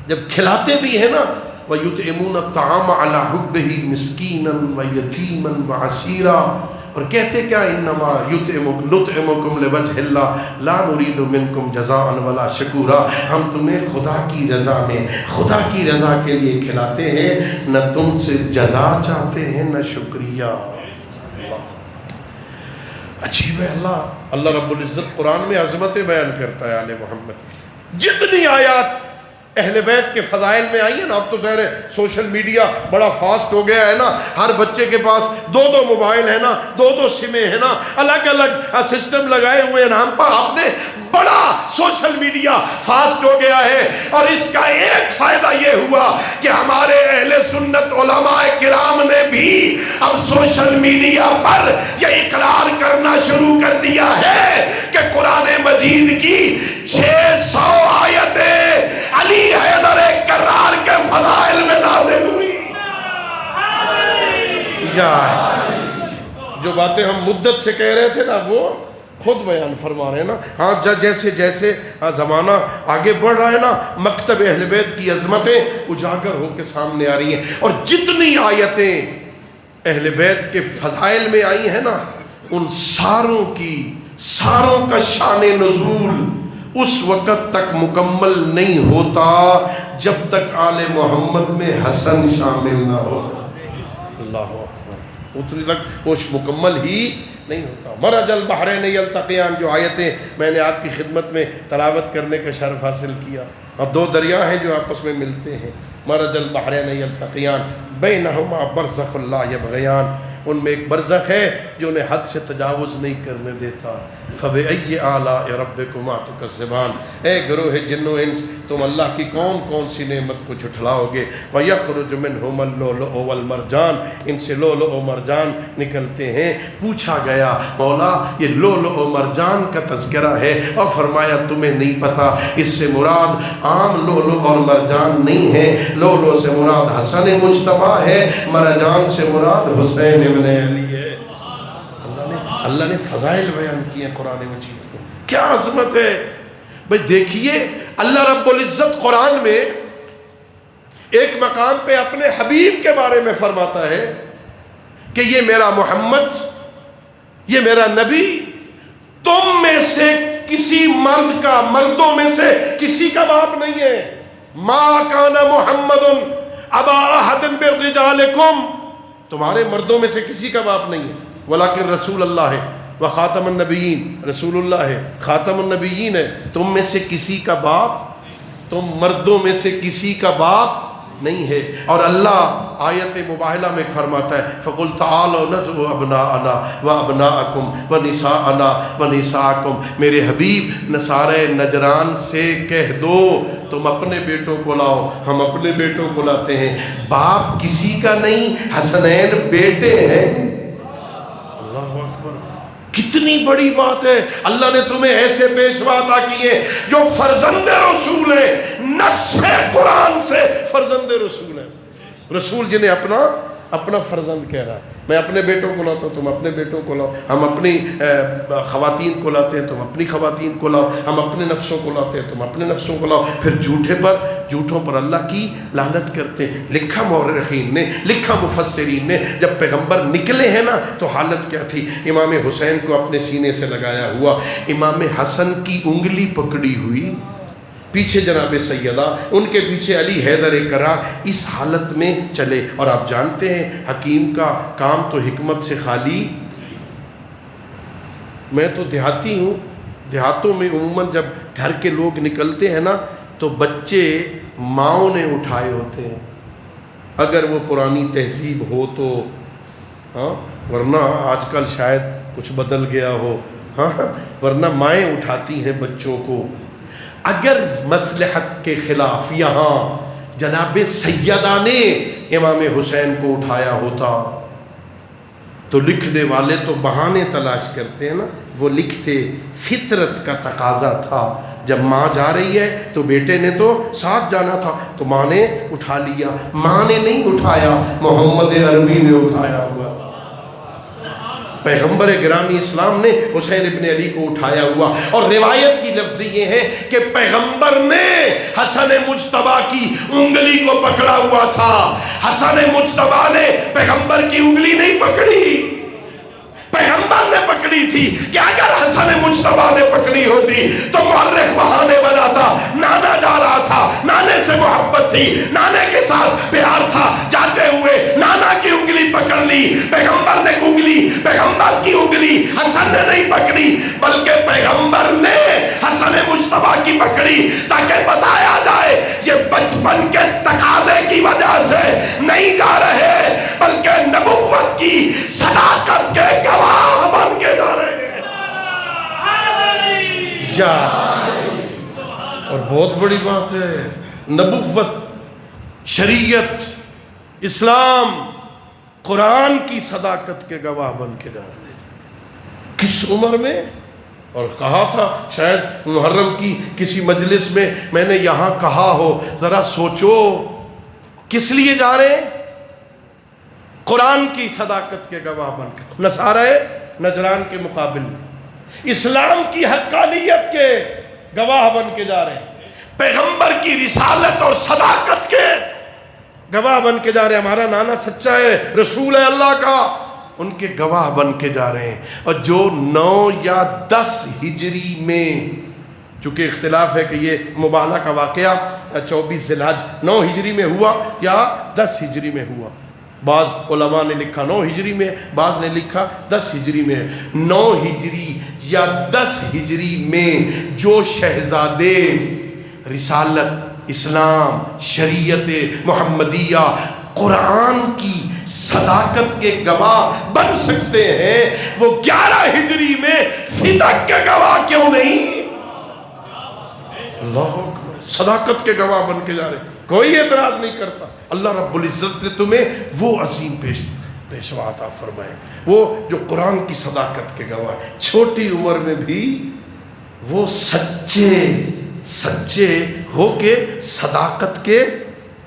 S1: جب کھلاتے بھی ہیں نا، وَيُطْعِمُونَ الطَّعَامَ عَلَى حُبِّهِ مِسْكِينًا وَيَتِيمًا وَعَسِيرًا، اور کہتے کیا انما نطعمکم لوجہ اللہ لا نرید منکم جزاء ولا شکورا، ہم تمہیں خدا کی رضا میں، خدا کی رضا کے لیے کھلاتے ہیں، نہ تم سے جزا چاہتے ہیں نہ شکریہ۔ عجیب ہے، اللہ رب العزت قرآن میں عظمت بیان کرتا ہے آل محمد کی۔ جتنی آیات اہل بیت کے فضائل میں آئیے نا. اب تو ظاہر ہے سوشل میڈیا بڑا فاسٹ ہو گیا ہے نا, ہر بچے کے پاس دو دو موبائل ہے نا, دو دو سمیں ہیں نا, الگ الگ سسٹم لگائے ہوئے ہیں. ہم پر آپ نے بڑا سوشل میڈیا فاسٹ ہو گیا ہے, اور اس کا ایک فائدہ یہ ہوا کہ ہمارے اہل سنت علماء کرام نے بھی اب سوشل میڈیا پر یہ اقرار کرنا شروع کر دیا ہے کہ قرآن مجید کی 600 آیتیں علی حیدر کرار کے فضائل میں نازل ہوئی. جو باتیں ہم مدت سے کہہ رہے تھے نا وہ خود بیان فرما رہے ہیں نا. ہاں جیسے جیسے زمانہ آگے بڑھ رہا ہے نا, مکتب اہل بیت کی عظمتیں اجاگر ہو کے سامنے آ رہی ہیں, اور جتنی آیتیں اہل بیت کے فضائل میں آئی ہیں نا, ان ساروں کا شان نزول اس وقت تک مکمل نہیں ہوتا جب تک آل محمد میں حسن شامل نہ ہو جائے. اللہ اکبر, اتنی تک وہ مکمل ہی نہیں ہوتا. مرج البحرین یلتقیان, جو آیتیں میں نے آپ کی خدمت میں تلاوت کرنے کا شرف حاصل کیا, اب دو دریا ہیں جو آپس میں ملتے ہیں. مرج البحرین یلتقیان بینہما برزخ لا یبغیان, ان میں ایک برزخ ہے جو انہیں حد سے تجاوز نہیں کرنے دیتا. فَبِأَيِّ آلَاءِ رَبِّكُمَا تُكَذِّبَانِ, اے گروہ جن و انس, تم اللہ کی کون کون سی نعمت کو جھٹلاؤ گے. وَيَخْرُجُ مِنْهُمَا اللُّؤْلُؤُ وَالْمَرْجَانُ, ان سے لؤلؤ و مرجان نکلتے ہیں. پوچھا گیا مولا یہ لؤلؤ و مرجان کا تذکرہ ہے, اور فرمایا تمہیں نہیں پتا, اس سے مراد عام لؤلؤ اور مرجان نہیں ہے. لؤلؤ سے مراد حسن مجتبیٰ ہے, مرجان سے مراد حسین ابن علی ہے. اللہ نے فضائل بیان کیے قرآن مجید میں, کیا عظمت ہے بھئی. دیکھیے اللہ رب العزت قرآن میں ایک مقام پہ اپنے حبیب کے بارے میں فرماتا ہے کہ یہ میرا محمد, یہ میرا نبی, تم میں سے کسی مرد کا, مردوں میں سے کسی کا باپ نہیں ہے. ما کان محمد ابا احد من رجالکم, تمہارے مردوں میں سے کسی کا باپ نہیں ہے. ولیکن رسول اللہ ہے وخاتم النبیین, رسول اللہ ہے, خاتم النبیین ہے. تم میں سے کسی کا باپ, تم مردوں میں سے کسی کا باپ نہیں ہے. اور اللہ آیت مباہلہ میں فرماتا ہے فَقُلْ تَعَالَوْا نَدْعُ أَبْنَاءَنَا وَأَبْنَاءَكُمْ وَنِسَاءَنَا وَنِسَاءَكُمْ, میرے حبیب نصارہ نجران سے کہہ دو تم اپنے بیٹوں کو لاؤ, ہم اپنے بیٹوں کو لاتے ہیں. باپ کسی کا نہیں, حسنین بیٹے ہیں. اللہ اکبر, کتنی بڑی بات ہے. اللہ نے تمہیں ایسے پیشوا عطا کیے جو فرزند رسول ہیں, نص قرآن سے فرزند رسول ہیں. رسول جنہیں اپنا فرزند کہہ رہا ہے. میں اپنے بیٹوں کو لاتا ہوں, تم اپنے بیٹوں کو لاؤ. ہم اپنی خواتین کو لاتے ہیں, تم اپنی خواتین کو لاؤ. ہم اپنے نفسوں کو لاتے ہیں, تم اپنے نفسوں کو لاؤ. پھر جھوٹوں پر اللہ کی لعنت کرتے ہیں. لکھا مورخین نے, لکھا مفسرین نے, جب پیغمبر نکلے ہیں نا تو حالت کیا تھی. امام حسین کو اپنے سینے سے لگایا ہوا, امام حسن کی انگلی پکڑی ہوئی, پیچھے جناب سیدہ, ان کے پیچھے علی حیدر کرار, اس حالت میں چلے. اور آپ جانتے ہیں حکیم کا کام تو حکمت سے خالی. میں تو دیہاتی ہوں, دیہاتوں میں عموماً جب گھر کے لوگ نکلتے ہیں نا تو بچے ماؤں نے اٹھائے ہوتے ہیں, اگر وہ پرانی تہذیب ہو تو, ہاں, ورنہ آج کل شاید کچھ بدل گیا ہو, ہاں, ورنہ مائیں اٹھاتی ہیں بچوں کو. اگر مصلحت کے خلاف یہاں جناب سیدہ نے امام حسین کو اٹھایا ہوتا تو لکھنے والے تو بہانے تلاش کرتے ہیں نا, وہ لکھتے فطرت کا تقاضا تھا. جب ماں جا رہی ہے تو بیٹے نے تو ساتھ جانا تھا, تو ماں نے اٹھا لیا. ماں نے نہیں اٹھایا, محمد عربی نے اٹھایا ہوا تھا. پیغمبر گرامی اسلام نے حسین ابن علی کو اٹھایا ہوا. اور روایت کی لفظ یہ ہے کہ پیغمبر نے حسن مجتبیٰ کی انگلی کو پکڑا ہوا تھا. حسن مجتبیٰ نے پیغمبر کی انگلی نہیں پکڑی, پیغمبر نے پکڑی تھی. کہ اگر حسن مجتبیٰ نے پکڑی ہوتی تو مورخ بہانے بناتا, نانا جا رہا تھا, نانے سے محبت تھی, نانے کے ساتھ پیار تھا, جاتے ہوئے نانا کی انگلی پکڑ لی. پیغمبر نے پیغمبر کی انگلی حسن نے نہیں پکڑی, بلکہ پیغمبر نے حسن مجتبیٰ کی پکڑی تاکہ بتایا جائے یہ بچپن کے تقاضے کی وجہ سے نہیں جا رہے، بلکہ نبوت کی صداقت کے گواہ بن کے جا رہے ہیں۔ یا اور بہت بڑی بات ہے، نبوت، شریعت، اسلام، قرآن کی صداقت کے گواہ بن کے جا رہے ہیں۔ کس عمر میں؟ اور کہا تھا شاید محرم کی کسی مجلس میں نے یہاں کہا ہو، ذرا سوچو کس لیے جا رہے ہیں؟ قرآن کی صداقت کے گواہ بن کے، نصارہ نجران کے مقابل اسلام کی حقانیت کے گواہ بن کے جا رہے ہیں، پیغمبر کی رسالت اور صداقت کے گواہ بن کے جا رہے ہیں۔ ہمارا نانا سچا ہے، رسول ہے اللہ کا، ان کے گواہ بن کے جا رہے ہیں۔ اور جو 9 یا 10 ہجری میں، چونکہ اختلاف ہے کہ یہ مبالغہ کا واقعہ 24 ذی الحج 9 ہجری میں ہوا یا 10 ہجری میں ہوا، بعض علماء نے لکھا 9 ہجری میں، بعض نے لکھا 10 ہجری میں۔ 9 ہجری یا 10 ہجری میں جو شہزادے رسالت، اسلام، شریعت محمدیہ، قرآن کی صداقت کے گواہ بن سکتے ہیں، وہ 11 ہجری میں فدق کے گواہ کیوں نہیں؟ اللہ اکبر، صداقت کے گواہ بن کے جا رہے ہیں، کوئی اعتراض نہیں کرتا۔ اللہ رب العزت نے تمہیں وہ عظیم پیشوا عطا فرمائے، وہ جو قرآن کی صداقت کے گواہ، چھوٹی عمر میں بھی وہ سچے ہو کے صداقت کے،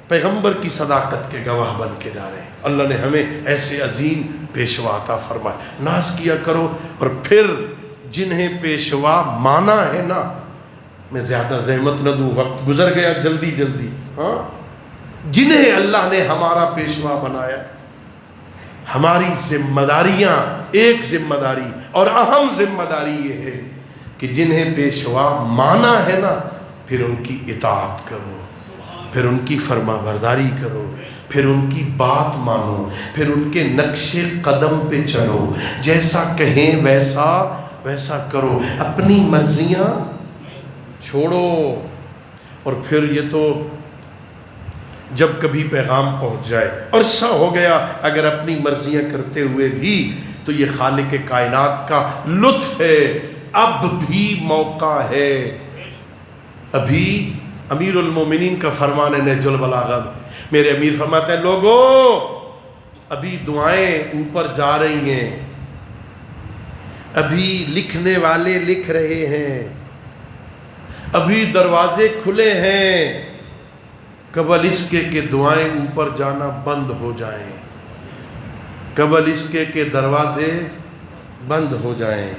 S1: پیغمبر کی صداقت کے گواہ بن کے جا رہے ہیں۔ اللہ نے ہمیں ایسے عظیم پیشوا عطا فرمائے، ناز کیا کرو۔ اور پھر جنہیں پیشوا مانا ہے نا، میں زیادہ زحمت نہ دوں، وقت گزر گیا جلدی، ہاں، جنہیں اللہ نے ہمارا پیشوا بنایا، ہماری ذمہ داریاں، ایک ذمہ داری اور اہم ذمہ داری یہ ہے کہ جنہیں پیشوا مانا ہے نا، پھر ان کی اطاعت کرو، پھر ان کی فرما برداری کرو، پھر ان کی بات مانو، پھر ان کے نقش قدم پہ چلو، جیسا کہیں ویسا کرو، اپنی مرضیاں چھوڑو۔ اور پھر یہ تو جب کبھی پیغام پہنچ جائے، عرصہ ہو گیا اگر اپنی مرضیاں کرتے ہوئے بھی، تو یہ خالق کائنات کا لطف ہے، اب بھی موقع ہے۔ ابھی امیر المومنین کا فرمان ہے نہج البلاغہ میں، میرے امیر فرماتے ہیں لوگوں ابھی دعائیں اوپر جا رہی ہیں، ابھی لکھنے والے لکھ رہے ہیں، ابھی دروازے کھلے ہیں، قبل اس کے کہ دعائیں اوپر جانا بند ہو جائیں، قبل اس کے کہ دروازے بند ہو جائیں،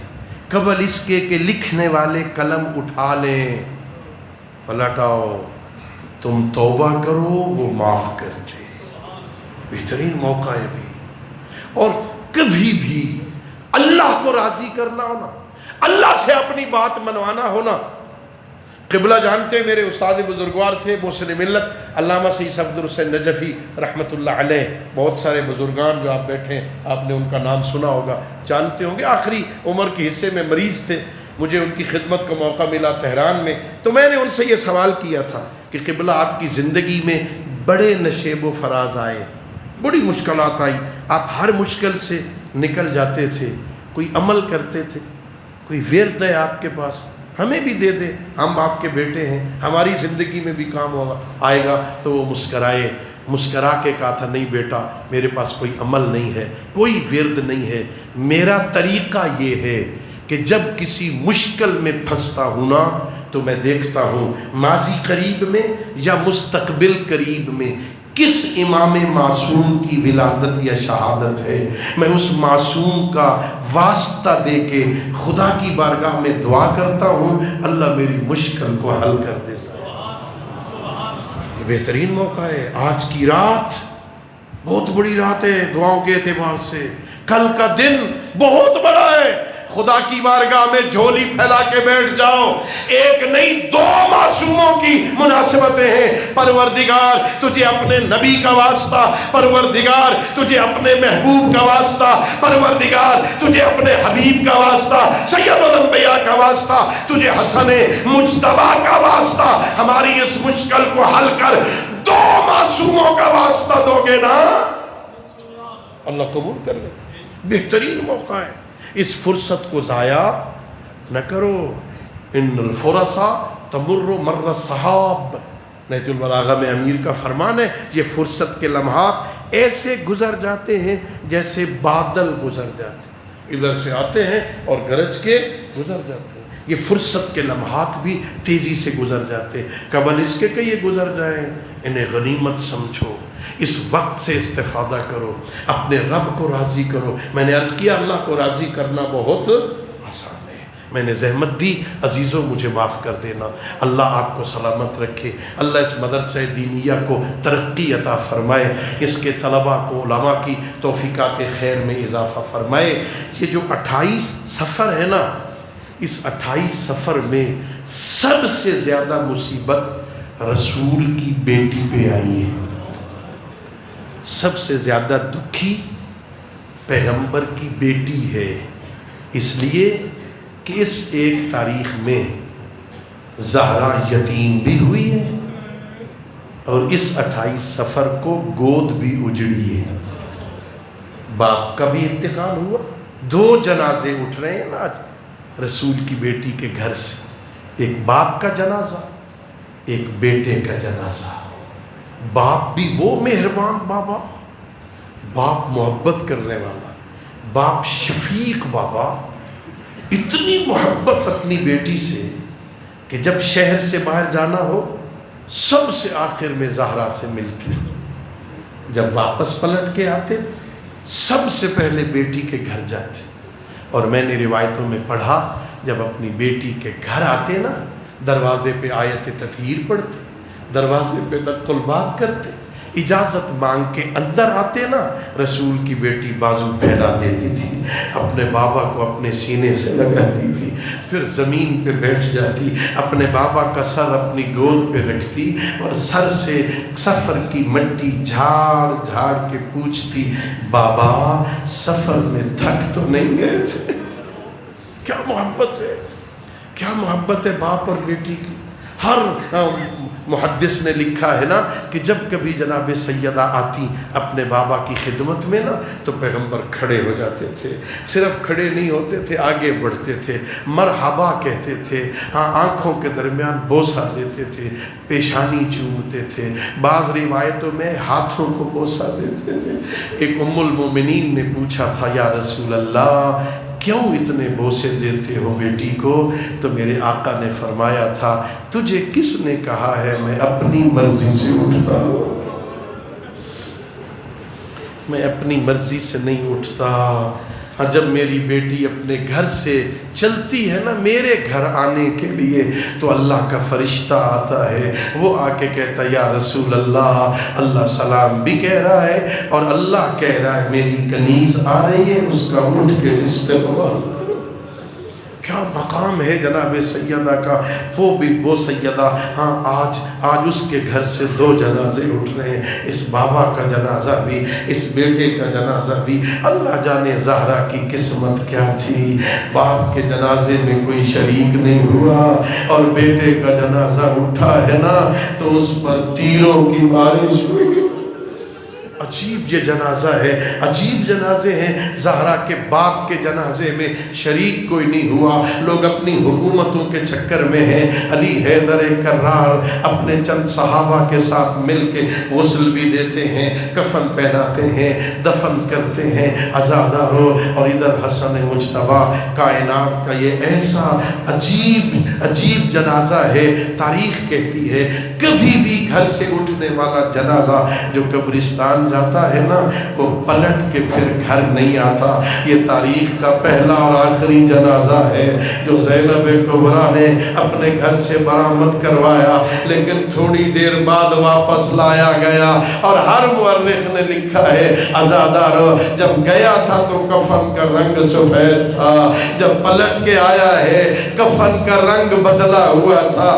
S1: قبل اس کے کہ لکھنے والے قلم اٹھا لیں، پلٹ آؤ، تم توبہ کرو وہ معاف کرتے۔ بہترین موقع ہے بھی۔ اور کبھی بھی اللہ کو راضی کرنا ہونا، اللہ سے اپنی بات منوانا ہونا۔ قبلہ جانتے میرے استاد بزرگوار تھے محسن ملت علامہ سید صفدر حسین نجفی رحمۃ اللہ علیہ، بہت سارے بزرگان جو آپ بیٹھے ہیں آپ نے ان کا نام سنا ہوگا، جانتے ہوں گے۔ آخری عمر کے حصے میں مریض تھے، مجھے ان کی خدمت کا موقع ملا تہران میں، تو میں نے ان سے یہ سوال کیا تھا کہ قبلہ آپ کی زندگی میں بڑے نشیب و فراز آئے، بڑی مشکلات آئی، آپ ہر مشکل سے نکل جاتے تھے، کوئی عمل کرتے تھے، کوئی ورد ہے آپ کے پاس، ہمیں بھی دے دے، ہم آپ کے بیٹے ہیں، ہماری زندگی میں بھی کام ہوگا آئے گا۔ تو وہ مسکرائے، مسکرا کے کہا تھا نہیں بیٹا میرے پاس کوئی عمل نہیں ہے، کوئی ورد نہیں ہے، میرا طریقہ یہ ہے کہ جب کسی مشکل میں پھنستا ہوں نا تو میں دیکھتا ہوں ماضی قریب میں یا مستقبل قریب میں کس امام معصوم کی ولادت یا شہادت ہے، میں اس معصوم کا واسطہ دے کے خدا کی بارگاہ میں دعا کرتا ہوں، اللہ میری مشکل کو حل کر دیتا ہے۔ یہ بہترین موقع ہے۔ آج کی رات بہت بڑی رات ہے دعاؤں کے اعتبار سے، کل کا دن بہت بڑا ہے۔ خدا کی بارگاہ میں جھولی پھیلا کے بیٹھ جاؤ، ایک نہیں 2 معصوم معصوموں کی مناسبتیں ہیں۔ پروردگار تجھے اپنے نبی کا واسطہ، پروردگار تجھے اپنے محبوب کا واسطہ، پروردگار تجھے اپنے حبیب کا واسطہ، سید الانبیاء کا واسطہ، تجھے حسن مجتبیٰ کا واسطہ، ہماری اس مشکل کو حل کر دو معصوموں کا واسطہ دو گے نا، اللہ قبول کر لے۔ بہترین موقع ہے، اس فرصت کو ضائع نہ کرو۔ ان الفرصا تمر مر السحاب، نہج البلاغہ میں امیر کا فرمان ہے، یہ فرصت کے لمحات ایسے گزر جاتے ہیں جیسے بادل گزر جاتے ہیں، ادھر سے آتے ہیں اور گرج کے گزر جاتے ہیں۔ یہ فرصت کے لمحات بھی تیزی سے گزر جاتے ہیں، قبل اس کے کہ یہ گزر جائیں، انہیں غنیمت سمجھو، اس وقت سے استفادہ کرو، اپنے رب کو راضی کرو۔ میں نے عرض کیا اللہ کو راضی کرنا بہت آسان ہے، میں نے زحمت دی، عزیزوں مجھے معاف کر دینا۔ اللہ آپ کو سلامت رکھے، اللہ اس مدرسہ دینیہ کو ترقی عطا فرمائے، اس کے طلباء کو علماء کی توفیقات خیر میں اضافہ فرمائے۔ یہ جو 28 سفر ہے نا، اس 28 سفر میں سب سے زیادہ مصیبت رسول کی بیٹی پہ آئی ہے، سب سے زیادہ دکھی پیغمبر کی بیٹی ہے، اس لیے کہ اس ایک تاریخ میں زہرا یتیم بھی ہوئی ہے اور اس 28 سفر کو گود بھی اجڑی ہے، باپ کا بھی انتقال ہوا، 2 جنازے اٹھ رہے ہیں نا آج رسول کی بیٹی کے گھر سے، ایک باپ کا جنازہ، ایک بیٹے کا جنازہ۔ باپ بھی وہ مہربان بابا، باپ محبت کرنے والا، باپ شفیق بابا، اتنی محبت اپنی بیٹی سے کہ جب شہر سے باہر جانا ہو سب سے آخر میں زہرا سے ملتے، جب واپس پلٹ کے آتے سب سے پہلے بیٹی کے گھر جاتے۔ اور میں نے روایتوں میں پڑھا جب اپنی بیٹی کے گھر آتے نا، دروازے پہ آیت تطہیر پڑھتے، دروازے پہ دق الباب کرتے، اجازت مانگ کے اندر آتے نا، رسول کی بیٹی بازو پھیلا دیتی تھی، اپنے بابا کو اپنے سینے سے لگاتی تھی، پھر زمین پہ بیٹھ جاتی، اپنے بابا کا سر اپنی گود پہ رکھتی اور سر سے سفر کی مٹی جھاڑ جھاڑ کے پوچھتی، بابا سفر میں تھک تو نہیں گئے تھے؟ کیا محبت ہے، کیا محبت ہے باپ اور بیٹی کی۔ ہر محدث نے لکھا ہے نا کہ جب کبھی جناب سیدہ آتی اپنے بابا کی خدمت میں نا تو پیغمبر کھڑے ہو جاتے تھے، صرف کھڑے نہیں ہوتے تھے، آگے بڑھتے تھے، مرحبا کہتے تھے، ہاں آنکھوں کے درمیان بوسہ دیتے تھے، پیشانی چومتے تھے، بعض روایتوں میں ہاتھوں کو بوسہ دیتے تھے۔ ایک ام المومنین نے پوچھا تھا، یا رسول اللہ کیوں اتنے بوسے دیتے ہو بیٹی کو؟ تو میرے آقا نے فرمایا تھا، تجھے کس نے کہا ہے میں اپنی مرضی سے اٹھتا ہوں؟ میں اپنی مرضی سے نہیں اٹھتا۔ ہاں جب میری بیٹی اپنے گھر سے چلتی ہے نا میرے گھر آنے کے لیے تو اللہ کا فرشتہ آتا ہے، وہ آ کے کہتا ہے یا رسول اللہ، اللہ سلام بھی کہہ رہا ہے اور اللہ کہہ رہا ہے میری کنیز آ رہی ہے، اس کا اٹھ کے استقبال کرو۔ کیا مقام ہے جناب سیدہ کا، وہ بھی وہ سیدہ، ہاں آج اس کے گھر سے 2 جنازے اٹھ رہے ہیں، اس بابا کا جنازہ بھی، اس بیٹے کا جنازہ بھی۔ اللہ جانے زہرا کی قسمت کیا تھی، باپ کے جنازے میں کوئی شریک نہیں ہوا اور بیٹے کا جنازہ اٹھا ہے نا تو اس پر تیروں کی بارش ہوئی۔ عجیب یہ جنازہ ہے، عجیب جنازے ہیں۔ زہرا کے باپ کے جنازے میں شریک کوئی نہیں ہوا، لوگ اپنی حکومتوں کے چکر میں ہیں۔ علی حیدر کرار اپنے چند صحابہ کے ساتھ مل کے غسل بھی دیتے ہیں، کفن پہناتے ہیں، دفن کرتے ہیں، عزادہ ہو، اور ادھر حسن مجتبیٰ کائنات کا یہ ایسا عجیب جنازہ ہے۔ تاریخ کہتی ہے کبھی بھی گھر سے اٹھنے والا جنازہ جو قبرستان جاتا ہے نا وہ پلٹ کے پھر گھر نہیں آتا۔ یہ تاریخ کا پہلا اور آخری جنازہ ہے جو زینب کبریٰ نے اپنے گھر سے برآمد کروایا، لیکن تھوڑی دیر بعد واپس لایا گیا۔ اور ہر مورخ نے لکھا ہے عزادارو جب گیا تھا تو کفن کا رنگ سفید تھا، جب پلٹ کے آیا ہے کفن کا رنگ بدلا ہوا تھا،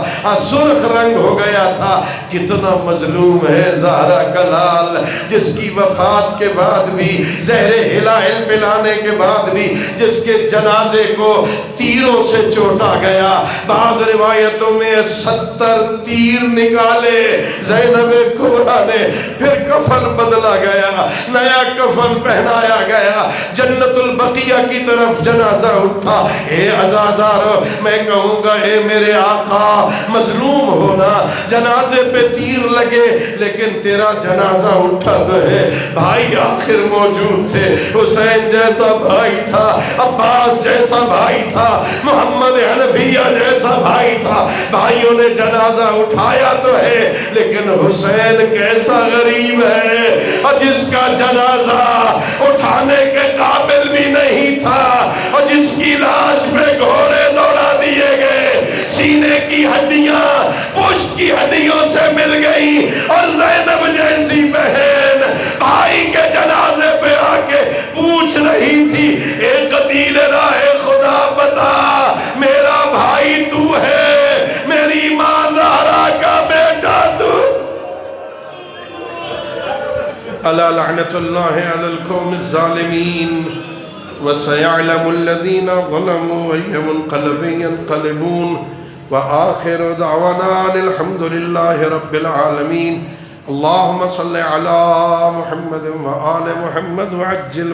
S1: سرخ رنگ ہو گیا تھا۔ کتنا مظلوم ہے زہرا کا لال، جس کی وفات کے بعد بھی، زہر ہلال پلانے کے بعد بھی، جس کے جنازے کو تیروں سے چوٹا گیا۔ بعض روایتوں میں 70 تیر نکالے زینب کبریٰ نے، پھر کفن بدلا گیا، نیا کفن پہنایا گیا، جنت البقیہ کی طرف جنازہ اٹھا۔ اے عزادارو میں کہوں گا اے میرے آقا، مظلوم ہونا، جنازے پہ تیر لگے لیکن تیرا جنازہ اٹھا تو ہے۔ بھائی آخر موجود تھے، حسین جیسا بھائی تھا، عباس جیسا بھائی تھا، محمد حنفیہ جیسا بھائی تھا، بھائیوں نے جنازہ اٹھایا تو ہے، لیکن حسین کیسا غریب ہے، اور جس کا جنازہ اٹھانے کے قابل بھی نہیں تھا، اور جس کی لاش پہ گھوڑے دوڑا دیے گئے، سینے کی ہڈیاں پشت کی ہڈیوں سے مل گئی، اور زینب جیسی بہن بھائی کے جنازے پہ آ کے پوچھ رہی تھی، اے قتیل راہ خدا بتا میرا بھائی تو ہے، میری ماں زہرا کا بیٹا تو۔ الا لعنت اللہ علی القوم الظالمین وسيعلم الذين ظلموا أي منقلب ينقلبون وآخر دعوانا الحمد لله رب العالمين اللهم صل على محمد وآل محمد وعجل